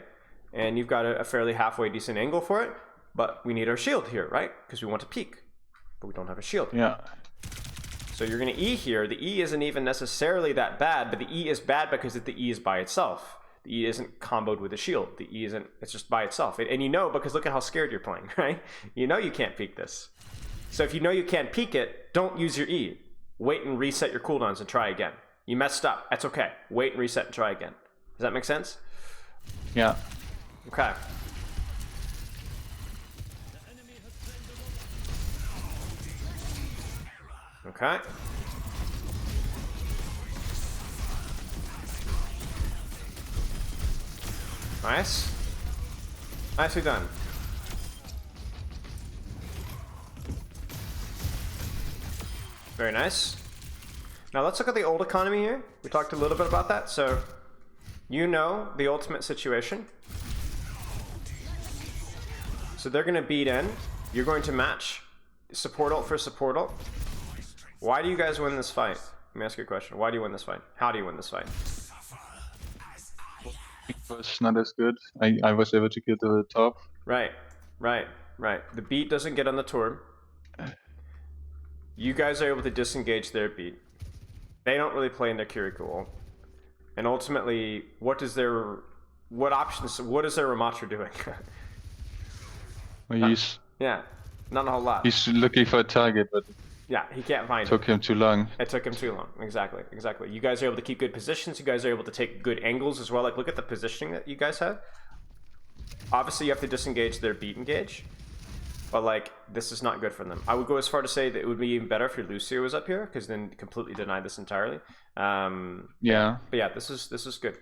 And you've got a fairly halfway decent angle for it, but we need our shield here, right? Because we want to peek, but we don't have a shield. Yeah. So you're going to E here. The E isn't even necessarily that bad, but the E is bad because the E is by itself. The E isn't comboed with a shield. The E isn't, it's just by itself. And you know, because look at how scared you're playing, right? You know you can't peek this. So if you know you can't peek it, don't use your E. wait and reset your cooldowns and try again. You messed up. That's okay. Wait and reset and try again. Does that make sense? Yeah. Okay. Okay. Nice. Nicely done. Very nice. Now let's look at the old economy here. We talked a little bit about that. So you know the ultimate situation. So they're going to beat in. You're going to match support ult for support ult. Why do you guys win this fight? Let me ask you a question. Why do you win this fight? How do you win this fight? It was not as good. I was able to get to the top. Right. The beat doesn't get on the turn. You guys are able to disengage their beat. They don't really play in their Kiriko ult. And ultimately, what is their Ramattra doing? Well, he's not a whole lot. He's looking for a target, but yeah, he can't find it. Took him too long. It took him too long. Exactly. You guys are able to keep good positions. You guys are able to take good angles as well. Like, look at the positioning that you guys have. Obviously, you have to disengage their beat engage. But, like, this is not good for them. I would go as far to say that it would be even better if your Lucio was up here, because then completely deny this entirely. Yeah. But yeah, this is good.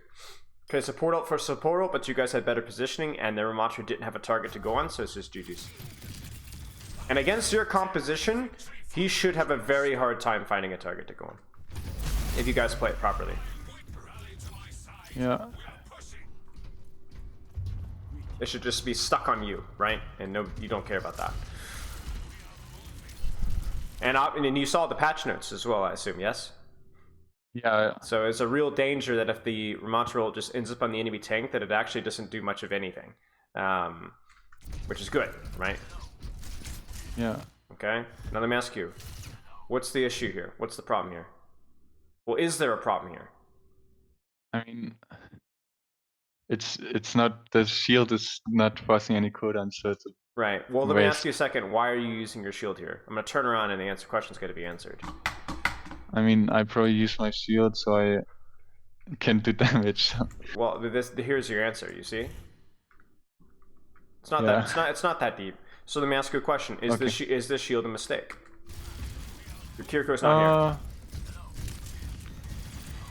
Okay, support ult for support ult, but you guys had better positioning, and their Ramattra didn't have a target to go on, so it's just GG's. And against your composition, he should have a very hard time finding a target to go on. If you guys play it properly. Yeah. It should just be stuck on you, right? And no, you don't care about that. And you saw the patch notes as well, I assume, yes? Yeah. So it's a real danger that if the Ramattra ult just ends up on the enemy tank, that it actually doesn't do much of anything. Which is good, right? Yeah. Okay, now let me ask you, what's the issue here? What's the problem here? Well, is there a problem here? I mean, it's not, the shield is not forcing any cooldown, so it's a right. Well, let me ask you a second. Why are you using your shield here? I'm gonna turn around and the question's gonna be answered. I mean, I probably use my shield so I can do damage. Well, here's your answer. You see, it's not Yeah. that it's not that deep. So let me ask you a question: Is this shield a mistake? Your Kiriko's not here.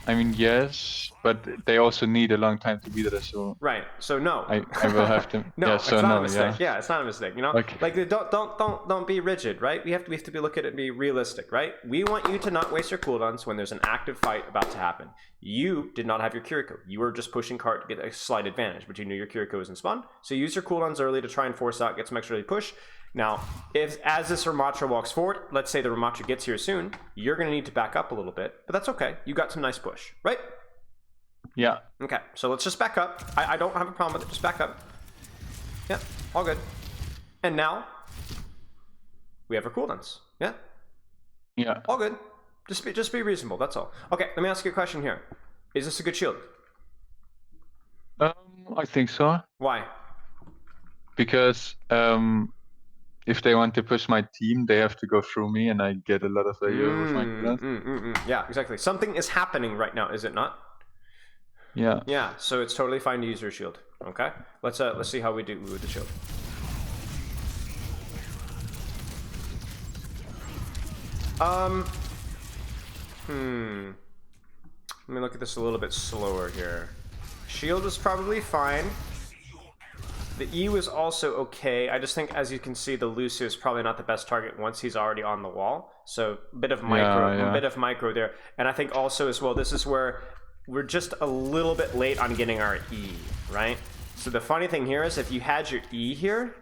I mean, yes, but they also need a long time to beat it, so right. So no, I will have to. no, yeah, it's so not no, a mistake. yeah. It's not a mistake. You know, Okay. like don't be rigid, right? We have to be look at it and be realistic, right? We want you to not waste your cooldowns when there's an active fight about to happen. You did not have your Kiriko. You were just pushing cart to get a slight advantage, but you knew your Kiriko was in spawn, so use your cooldowns early to try and force out, get some extra early push. Now, as this Ramattra walks forward, let's say the Ramattra gets here soon, you're going to need to back up a little bit, but that's okay. You got some nice push, right? Yeah. Okay, so let's just back up. I don't have a problem with it. Just back up. Yeah, all good. And now, we have our cooldowns. Yeah? Yeah. All good. Just be reasonable, that's all. Okay, let me ask you a question here. Is this a good shield? I think so. Why? Because if they want to push my team, they have to go through me, and I get a lot of value with my cooldowns. Yeah, exactly. Something is happening right now, is it not? Yeah. Yeah, so it's totally fine to use your shield. Okay? Let's see how we do with the shield. Let me look at this a little bit slower here. Shield was probably fine. The E was also okay. I just think, as you can see, the Lucio is probably not the best target once he's already on the wall. So a bit of micro there. And I think also as well, this is where we're just a little bit late on getting our E, right? So the funny thing here is if you had your E here,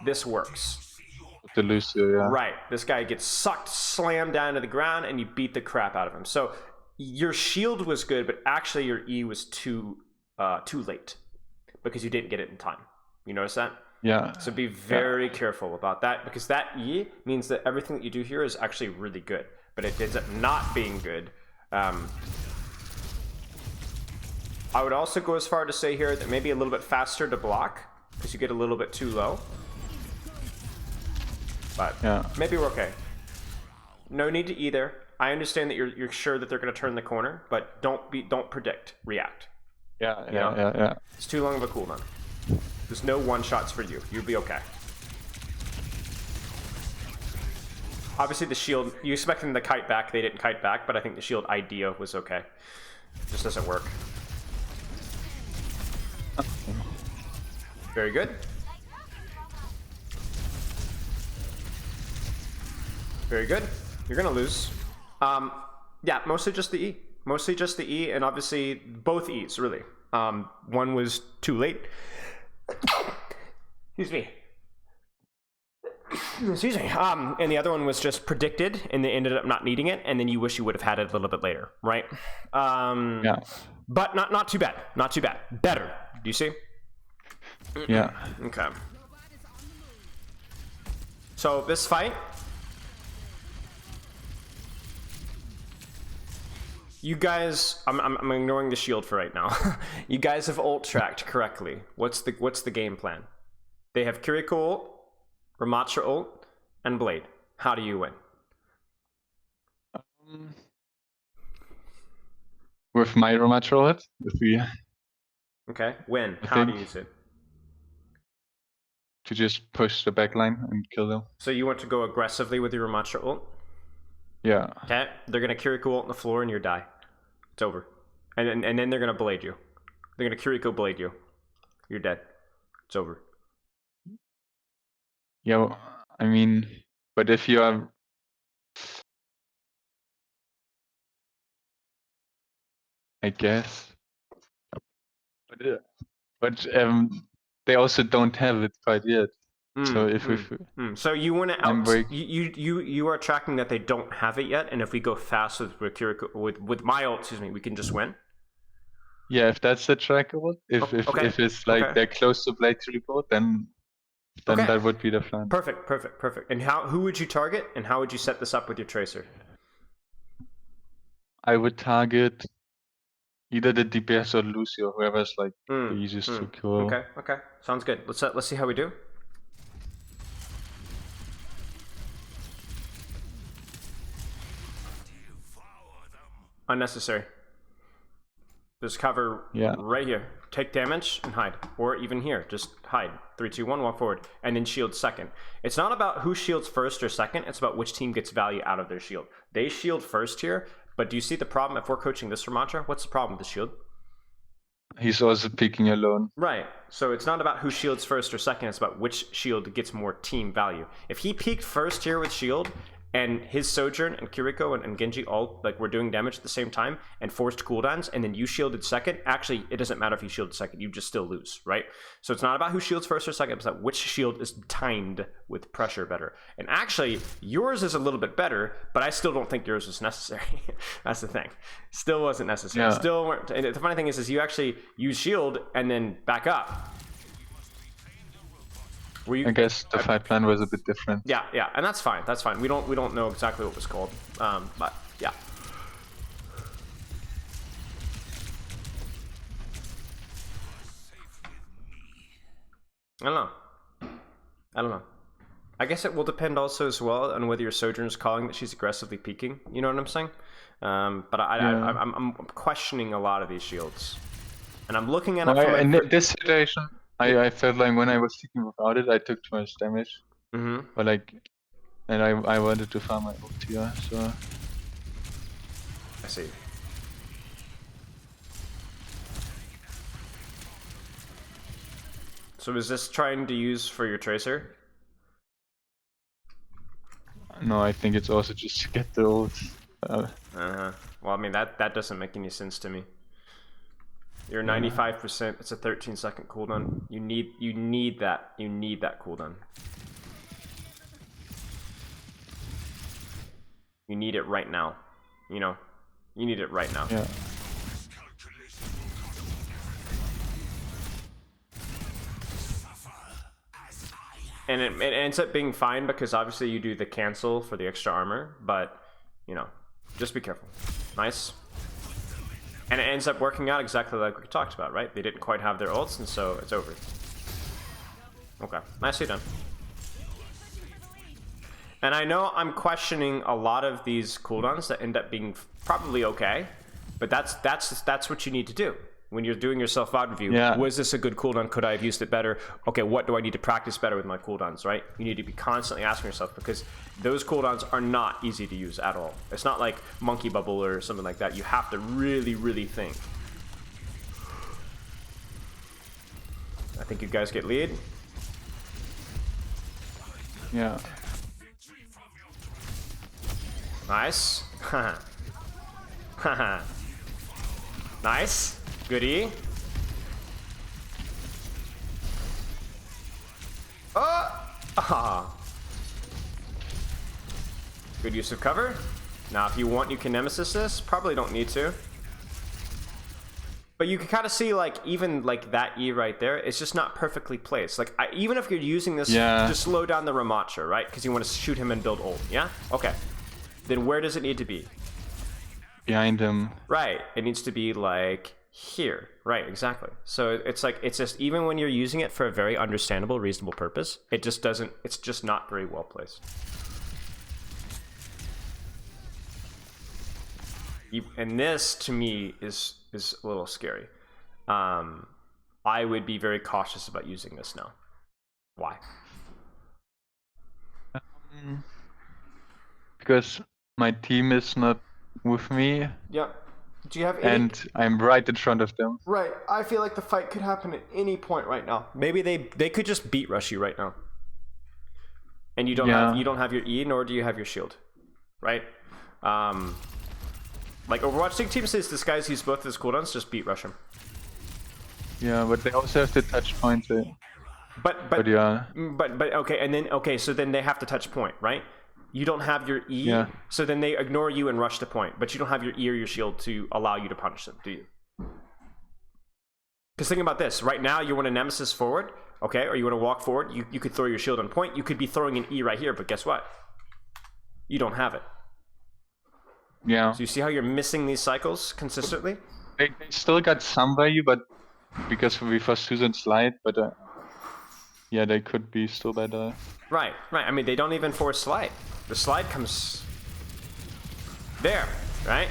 this works. The Lucio, yeah. Right. This guy gets sucked, slammed down to the ground, and you beat the crap out of him. So your shield was good, but actually your E was too late because you didn't get it in time. You notice that? Yeah. So be very careful about that, because that E means that everything that you do here is actually really good, but it ends up not being good. I would also go as far to say here that maybe a little bit faster to block, because you get a little bit too low. But maybe we're okay. No need to either. I understand that you're sure that they're going to turn the corner, but don't predict, react. Yeah. It's too long of a cooldown. There's no one shots for you. You'll be okay. Obviously the shield, you expect them to kite back, they didn't kite back, but I think the shield idea was okay. It just doesn't work. Very good. Very good. You're gonna lose. Yeah, mostly just the E. Mostly just the E, and obviously both E's, really. One was too late. Excuse me. Excuse me. And the other one was just predicted, and they ended up not needing it, and then you wish you would have had it a little bit later, right? Yeah. But not too bad. Not too bad. Better. Do you see? Yeah. Okay. So this fight, you guys, I'm ignoring the shield for right now. You guys have ult tracked correctly. What's the game plan? They have Kiriko ult, Ramattra ult, and Blade. How do you win? With my Ramattra ult, if we... Okay, win. How do you use it? To just push the backline and kill them. So you want to go aggressively with your Ramattra ult? Yeah. Okay, they're gonna Kiriko ult on the floor and you die. It's over. And then they're gonna blade you. They're gonna Kiriko blade you. You're dead. It's over. Yeah, well, I mean, but if you are... I guess. But they also don't have it quite yet. So if we... So you want to out... You are tracking that they don't have it yet, and if we go fast with Kiriko, with my ult, excuse me, we can just win? Yeah, if that's the trackable, if it's like they're close to Blade to report, then that would be the plan. Perfect. And who would you target, and how would you set this up with your Tracer? I would target either the DPS or Lucio, whoever's like the easiest to kill. Okay. Sounds good. Let's see how we do. Unnecessary. Just cover right here. Take damage and hide. Or even here, just hide. 3, 2, 1, walk forward. And then shield second. It's not about who shields first or second. It's about which team gets value out of their shield. They shield first here, but do you see the problem if we're coaching this Ramattra? What's the problem with the shield? He's also peeking alone. Right. So it's not about who shields first or second. It's about which shield gets more team value. If he peeked first here with shield, and his Sojourn and Kiriko and Genji all like were doing damage at the same time and forced cooldowns, and then you shielded second, actually it doesn't matter if you shielded second, you just still lose, right? So it's not about who shields first or second, it's about which shield is timed with pressure better. And actually yours is a little bit better, but I still don't think yours was necessary. That's the thing. Still wasn't necessary. Yeah. Still weren't. And the funny thing is you actually use shield and then back up. I guess the fight plan was a bit different. Yeah, and that's fine. That's fine. We don't know exactly what was called, but yeah. I don't know. I guess it will depend also as well on whether your Sojourn's calling that she's aggressively peeking. You know what I'm saying? But I'm questioning a lot of these shields, and I'm looking at it from in this situation. I felt like when I was thinking without it, I took too much damage. But like, and I wanted to farm my ult here, so. I see. So is this trying to use for your Tracer? No, I think it's also just to get the ult. Well, I mean that doesn't make any sense to me. You're 95%. It's a 13-second cooldown. You need that. You need that cooldown. You need it right now. You know, you need it right now. Yeah. And it ends up being fine because obviously you do the cancel for the extra armor, but you know, just be careful. Nice. And it ends up working out exactly like we talked about, right? They didn't quite have their ults, and so it's over. Okay, nicely done. And I know I'm questioning a lot of these cooldowns that end up being probably okay, but that's what you need to do when you're doing your self-VOD review. Yeah. Was this a good cooldown? Could I have used it better? Okay, what do I need to practice better with my cooldowns, right? You need to be constantly asking yourself, because those cooldowns are not easy to use at all. It's not like Monkey Bubble or something like that. You have to really, really think. I think you guys get lead. Yeah. Nice. Nice. Good E. Oh! Good use of cover. Now, if you want, you can Nemesis this. Probably don't need to. But you can kind of see, like, even like that E right there, it's just not perfectly placed. Like, even if you're using this to slow down the Ramattra, right? Because you want to shoot him and build ult, yeah? Okay. Then where does it need to be? Behind him. Right. It needs to be like here. Right, exactly. So it's like, it's just, even when you're using it for a very understandable, reasonable purpose, it just doesn't, it's just not very well placed. And this, to me, is a little scary. I would be very cautious about using this now. Why? Because my team is not with me. Yeah. Do you have any... And I'm right in front of them. Right. I feel like the fight could happen at any point right now. Maybe they could just beat rush you right now. And you don't have your E, nor do you have your shield. Right? Like Overwatch League team says, this guy's used both of his cooldowns, just beat rush him. Yeah, but they also have to touch point it. But yeah. But okay, and then so then they have to touch point, right? You don't have your E, so then they ignore you and rush the point, but you don't have your E or your shield to allow you to punish them, do you? Because think about this, right now you want to Nemesis forward, okay, or you want to walk forward, you could throw your shield on point, you could be throwing an E right here, but guess what? You don't have it. Yeah. So you see how you're missing these cycles consistently? They still got some value, but because we first Susan slide, but yeah, they could be still better. Right. I mean, they don't even force slide. The slide comes there, right?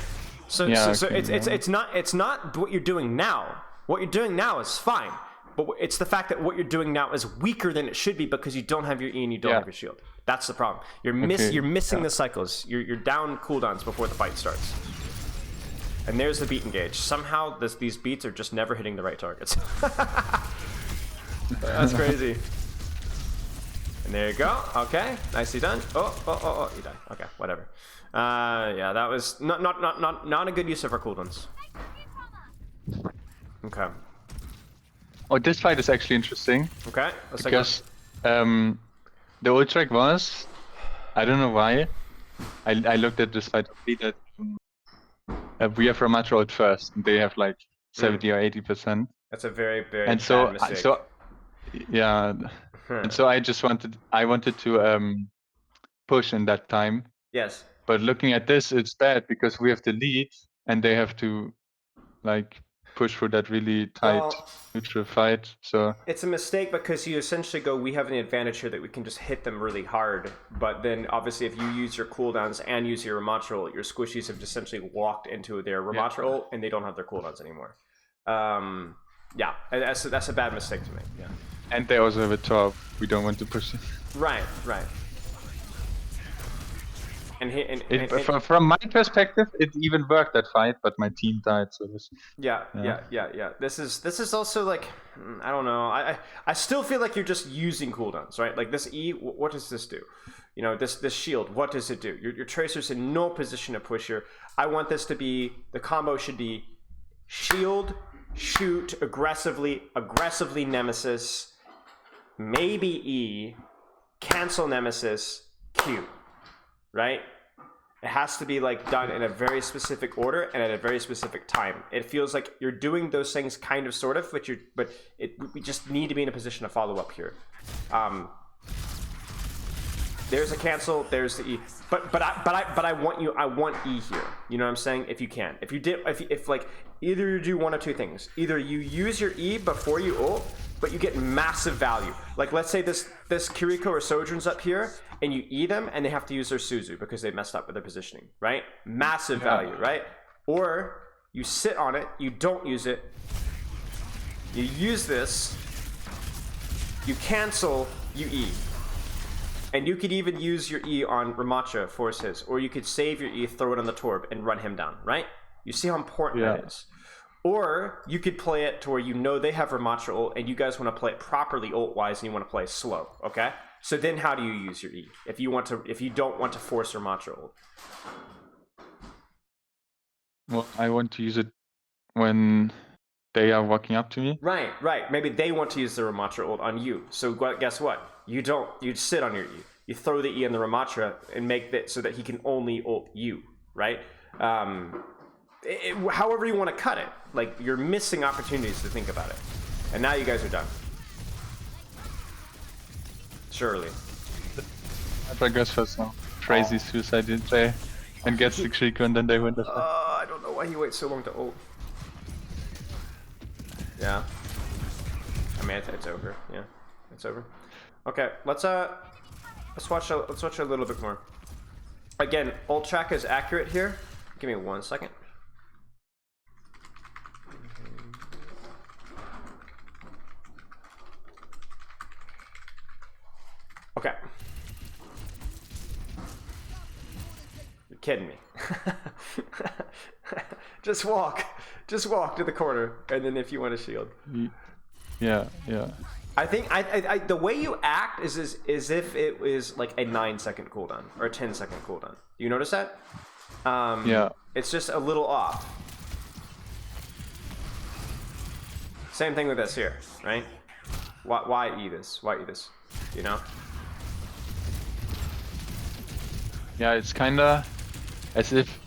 So it's not what you're doing now. What you're doing now is fine, but it's the fact that what you're doing now is weaker than it should be because you don't have your E and you don't have your shield. That's the problem. You're missing the cycles. You're down cooldowns before the fight starts. And there's the beat engage. Somehow these beats are just never hitting the right targets. That's crazy. And there you go. Okay, nicely done. Oh, you died. Okay, whatever. Yeah, that was not a good use of our cooldowns. Okay. Oh, this fight is actually interesting. Okay, let's because the ult track was, I don't know why. I looked at this fight that we have Ramattra ult first, and they have like 70 or 80%. That's a very bad mistake. And so I wanted to push in that time. Yes. But looking at this, it's bad because we have the lead, and they have to like push for that really tight neutral fight. So it's a mistake because you essentially go, we have an advantage here that we can just hit them really hard. But then obviously if you use your cooldowns and use your Ramattra ult, your squishies have essentially walked into their Ramattra ult and they don't have their cooldowns anymore. Yeah, that's a bad mistake to make. Yeah. And they also have a top. We don't want to push it. Right. From my perspective, it even worked that fight, but my team died. So this. Yeah. This is also like, I don't know. I still feel like you're just using cooldowns, right? Like this E, what does this do? You know, this shield, what does it do? Your tracer's in no position to push here. I want this to be, the combo should be shield, shoot, aggressively Nemesis, maybe E, cancel Nemesis, Q. Right? It has to be like done in a very specific order and at a very specific time. It feels like you're doing those things kind of sort of, but we just need to be in a position to follow up here. There's a cancel, there's the E. But I want E here. You know what I'm saying? If you can. If like either you do one of two things. Either you use your E before you ult but you get massive value. Like let's say this Kiriko or Sojourn's up here, and you E them, and they have to use their Suzu because they messed up with their positioning, right? Massive value, right? Or you sit on it, you don't use it, you use this, you cancel, you E. And you could even use your E on Ramattra, force his, or you could save your E, throw it on the Torb, and run him down, right? You see how important that is. Or you could play it to where you know they have Ramattra ult, and you guys want to play it properly ult-wise, and you want to play slow, okay? So then how do you use your E? If you don't want to force Ramattra ult. Well, I want to use it when they are walking up to me. Right. Maybe they want to use the Ramattra ult on you. So guess what? You don't. You sit on your E. You throw the E in the Ramattra and make that so that he can only ult you, right? However you want to cut it. Like, you're missing opportunities to think about it. And now you guys are done. Surely. I progress for some crazy suicide, didn't they? And gets the Kiriko and then they win the fight. I don't know why he waits so long to ult. Yeah. I mean, it's over. Yeah, it's over. Okay, let's watch a little bit more. Again, ult track is accurate here. Give me 1 second. Okay. You're kidding me. Just walk to the corner, and then if you want to shield. Yeah. I think the way you act is if it was like a 9-second cooldown or a 10-second cooldown. Do you notice that? Yeah. It's just a little off. Same thing with this here, right? Why E this? Why E this? You know? Yeah, it's kinda as if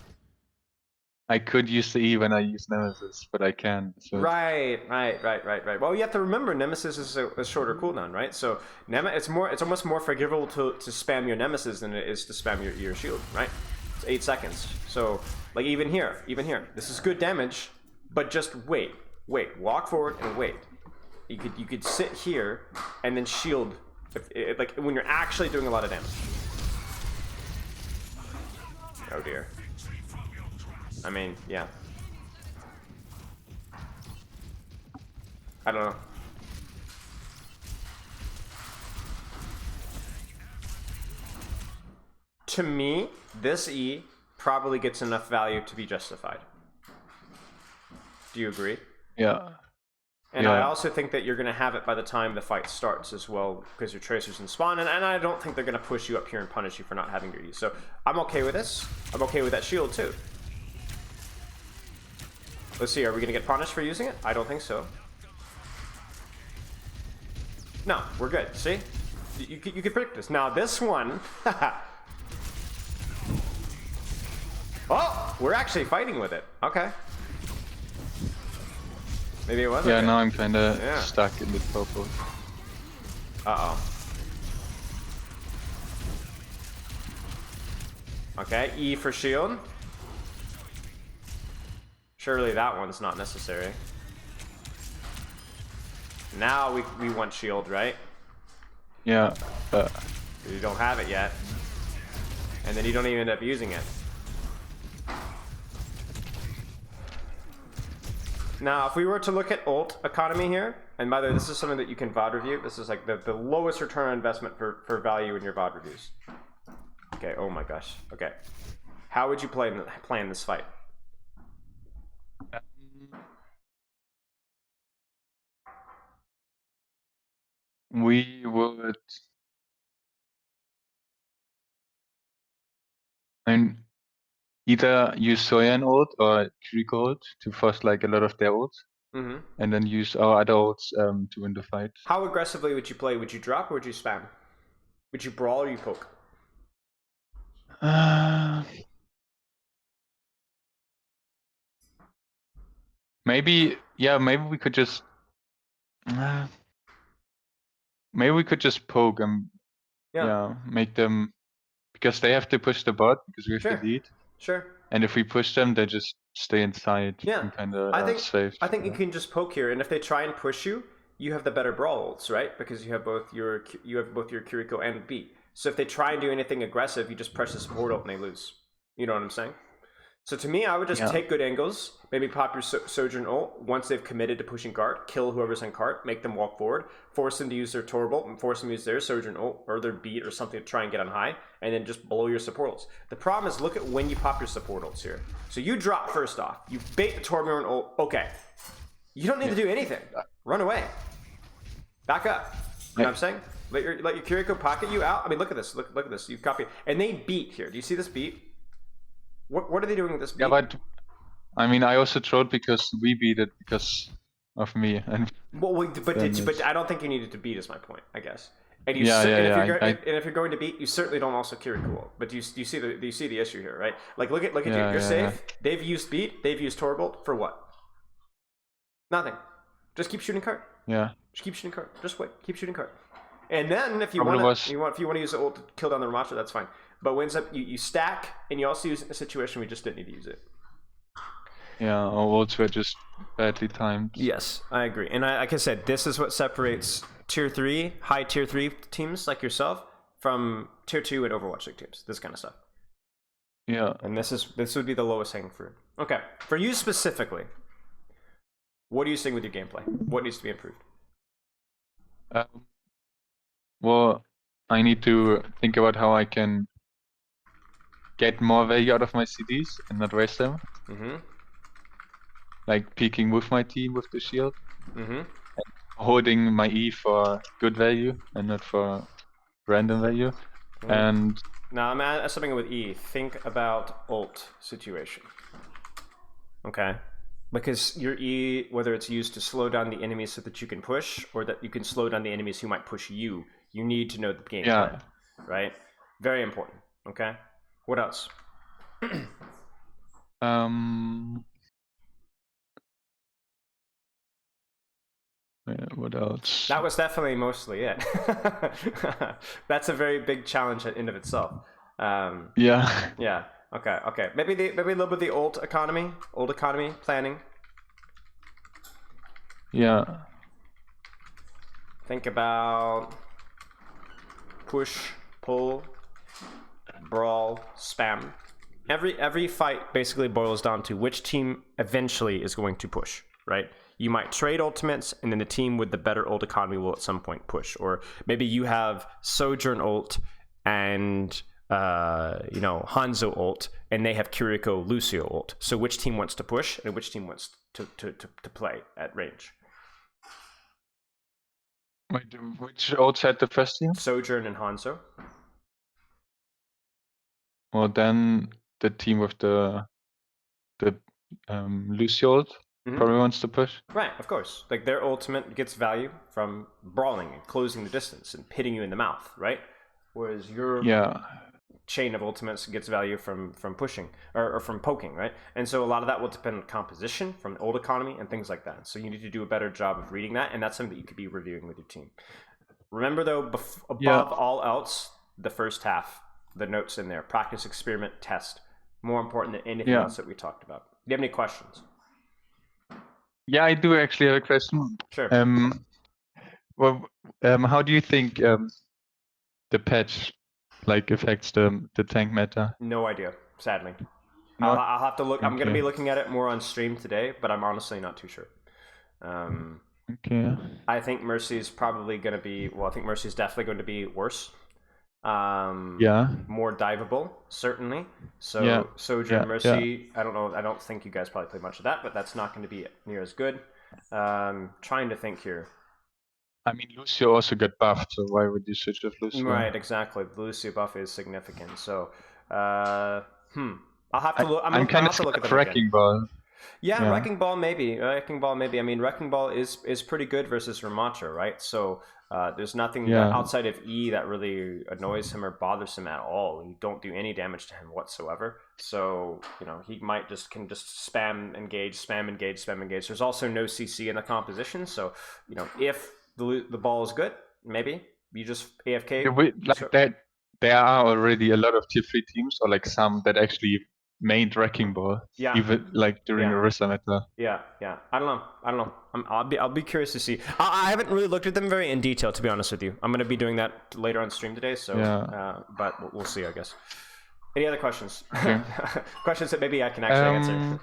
I could use the E when I use Nemesis, but I can't. So Right. Well, you have to remember Nemesis is a shorter cooldown, right? So it's almost more forgivable to spam your Nemesis than it is to spam your shield, right? It's 8 seconds. So like even here, this is good damage, but just wait, walk forward and wait. You could sit here and then shield, like when you're actually doing a lot of damage. Oh dear. I mean, yeah. I don't know. To me, this E probably gets enough value to be justified. Do you agree? Yeah. And I also think that you're going to have it by the time the fight starts as well, because your Tracer's in spawn, and I don't think they're going to push you up here and punish you for not having your E. So I'm okay with this. I'm okay with that shield too. Let's see, are we going to get punished for using it? I don't think so. No, we're good. See? You can predict this. Now this one... Oh! We're actually fighting with it. Okay. Maybe it was. Yeah, okay. Now I'm kinda stuck in the purple. Uh-oh. Okay, E for shield. Surely that one's not necessary. Now we want shield, right? Yeah. You don't have it yet. And then you don't even end up using it. Now, if we were to look at ult economy here, and by the way, this is something that you can VOD review. This is like the lowest return on investment for value in your VOD reviews. Okay, oh my gosh. Okay. How would you plan this fight? We would... And either use Soyan ult or Kiriko ult to force like a lot of their ults. And then use our other ults to win the fight. How aggressively would you play? Would you drop or would you spam? Would you brawl or you poke? Maybe we could just poke them. Yeah, make them, because they have to push the bot because we have the lead. Sure. And if we push them, they just stay inside. Yeah. And kind of safe. I think you can just poke here, and if they try and push you, you have the better brawl ults, right? Because you have both your Kiriko and beat. So if they try and do anything aggressive, you just press the support ult and they lose. You know what I'm saying? So to me, I would just take good angles, maybe pop your Sojourn ult once they've committed to pushing cart, kill whoever's on cart, make them walk forward, force them to use their Torbolt, and force them to use their Sojourn ult or their beat or something to try and get on high, and then just blow your support ults. The problem is, look at when you pop your support ults here. So you drop first off, you bait the Torbjorn ult, okay. You don't need to do anything. Run away. Back up. You know what I'm saying? Let your Kiriko pocket you out. I mean, look at this. Look at this. You copy. And they beat here. Do you see this beat? What are they doing with this beat? Yeah, but I mean, I also trolled because we beat it because of me. And but I don't think you needed to beat. Is my point, I guess. And you and if you're going to beat, you certainly don't also Kiriko. But do you see the issue here, right? Like look at you. You're safe. They've used beat. They've used Torbolt for what? Nothing. Just keep shooting cart. Yeah. Just keep shooting cart. Just wait. Keep shooting cart. And then if you want to use the ult to kill down the Ramattra, that's fine. But when you stack, and you also use it in a situation where you just didn't need to use it. Yeah, our ults were just badly timed. Yes, I agree. And like I said, this is what separates tier 3, high tier 3 teams like yourself from tier 2 and Overwatch League teams. This kind of stuff. Yeah. And this would be the lowest hanging fruit. Okay, for you specifically, what are you seeing with your gameplay? What needs to be improved? Well, I need to think about how I can get more value out of my CDs and not waste them. Mm-hmm. Like peeking with my team with the shield. Mm-hmm. And holding my E for good value and not for random value. Mm-hmm. And now I'm at something with E. Think about ult situation. Okay. Because your E, whether it's used to slow down the enemies so that you can push, or that you can slow down the enemies who might push you, you need to know the game plan, right? Very important. Okay. What else? What else? That was definitely mostly it. That's a very big challenge in of itself. Yeah. Yeah. Okay. Maybe a little bit of the old economy planning. Yeah. Think about push, pull, brawl, spam. Every fight basically boils down to which team eventually is going to push, right? You might trade ultimates, and then the team with the better ult economy will at some point push. Or maybe you have Sojourn ult and Hanzo ult, and they have Kiriko Lucio ult. So which team wants to push, and which team wants to play at range? Wait, which ults had the first team? Sojourn and Hanzo. Well, then the team with the Lucio ult probably wants to push. Right, of course. Like their ultimate gets value from brawling and closing the distance and hitting you in the mouth, right? Whereas your chain of ultimates gets value from pushing or from poking, right? And so a lot of that will depend on composition from old economy and things like that. So you need to do a better job of reading that, and that's something that you could be reviewing with your team. Remember though, above all else, the first half, the notes in there, practice, experiment, test, more important than anything else that we talked about. Do you have any questions? Yeah, I do actually have a question. Sure. How do you think the patch affects the tank meta? No idea, sadly. I'll have to look. Okay. I'm going to be looking at it more on stream today, but I'm honestly not too sure. Okay. I think Mercy is probably going to be. Well, I think Mercy is definitely going to be worse. More diveable, certainly. So Sojourn, Mercy. I don't know. I don't think you guys probably play much of that, but that's not going to be near as good. Trying to think here. I mean, Lucio also got buffed, so why would you switch with Lucio? Right, exactly. The Lucio buff is significant. So, I'll have to look. I'm kind of look at the Wrecking Ball. Yeah, Wrecking Ball maybe. Wrecking Ball maybe. I mean, Wrecking Ball is pretty good versus Ramattra, right? So there's nothing outside of E that really annoys him or bothers him at all. You don't do any damage to him whatsoever. So he might can just spam engage. There's also no CC in the composition. So if the ball is good, maybe you just AFK. There are already a lot of tier 3 teams, or some that actually main wrecking ball. Yeah. Even like during a Ramattra. Yeah. I don't know. I'll be curious to see. I haven't really looked at them very in detail, to be honest with you. I'm gonna be doing that later on stream today. So, but we'll see, I guess. Any other questions? Okay. Questions that maybe I can actually answer.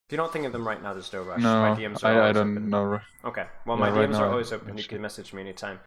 If you don't think of them right now, there's no rush. No, my DMs are I always don't open. know. Okay. Well, Yeah, my right DMs are now, always open. You actually. can message me anytime.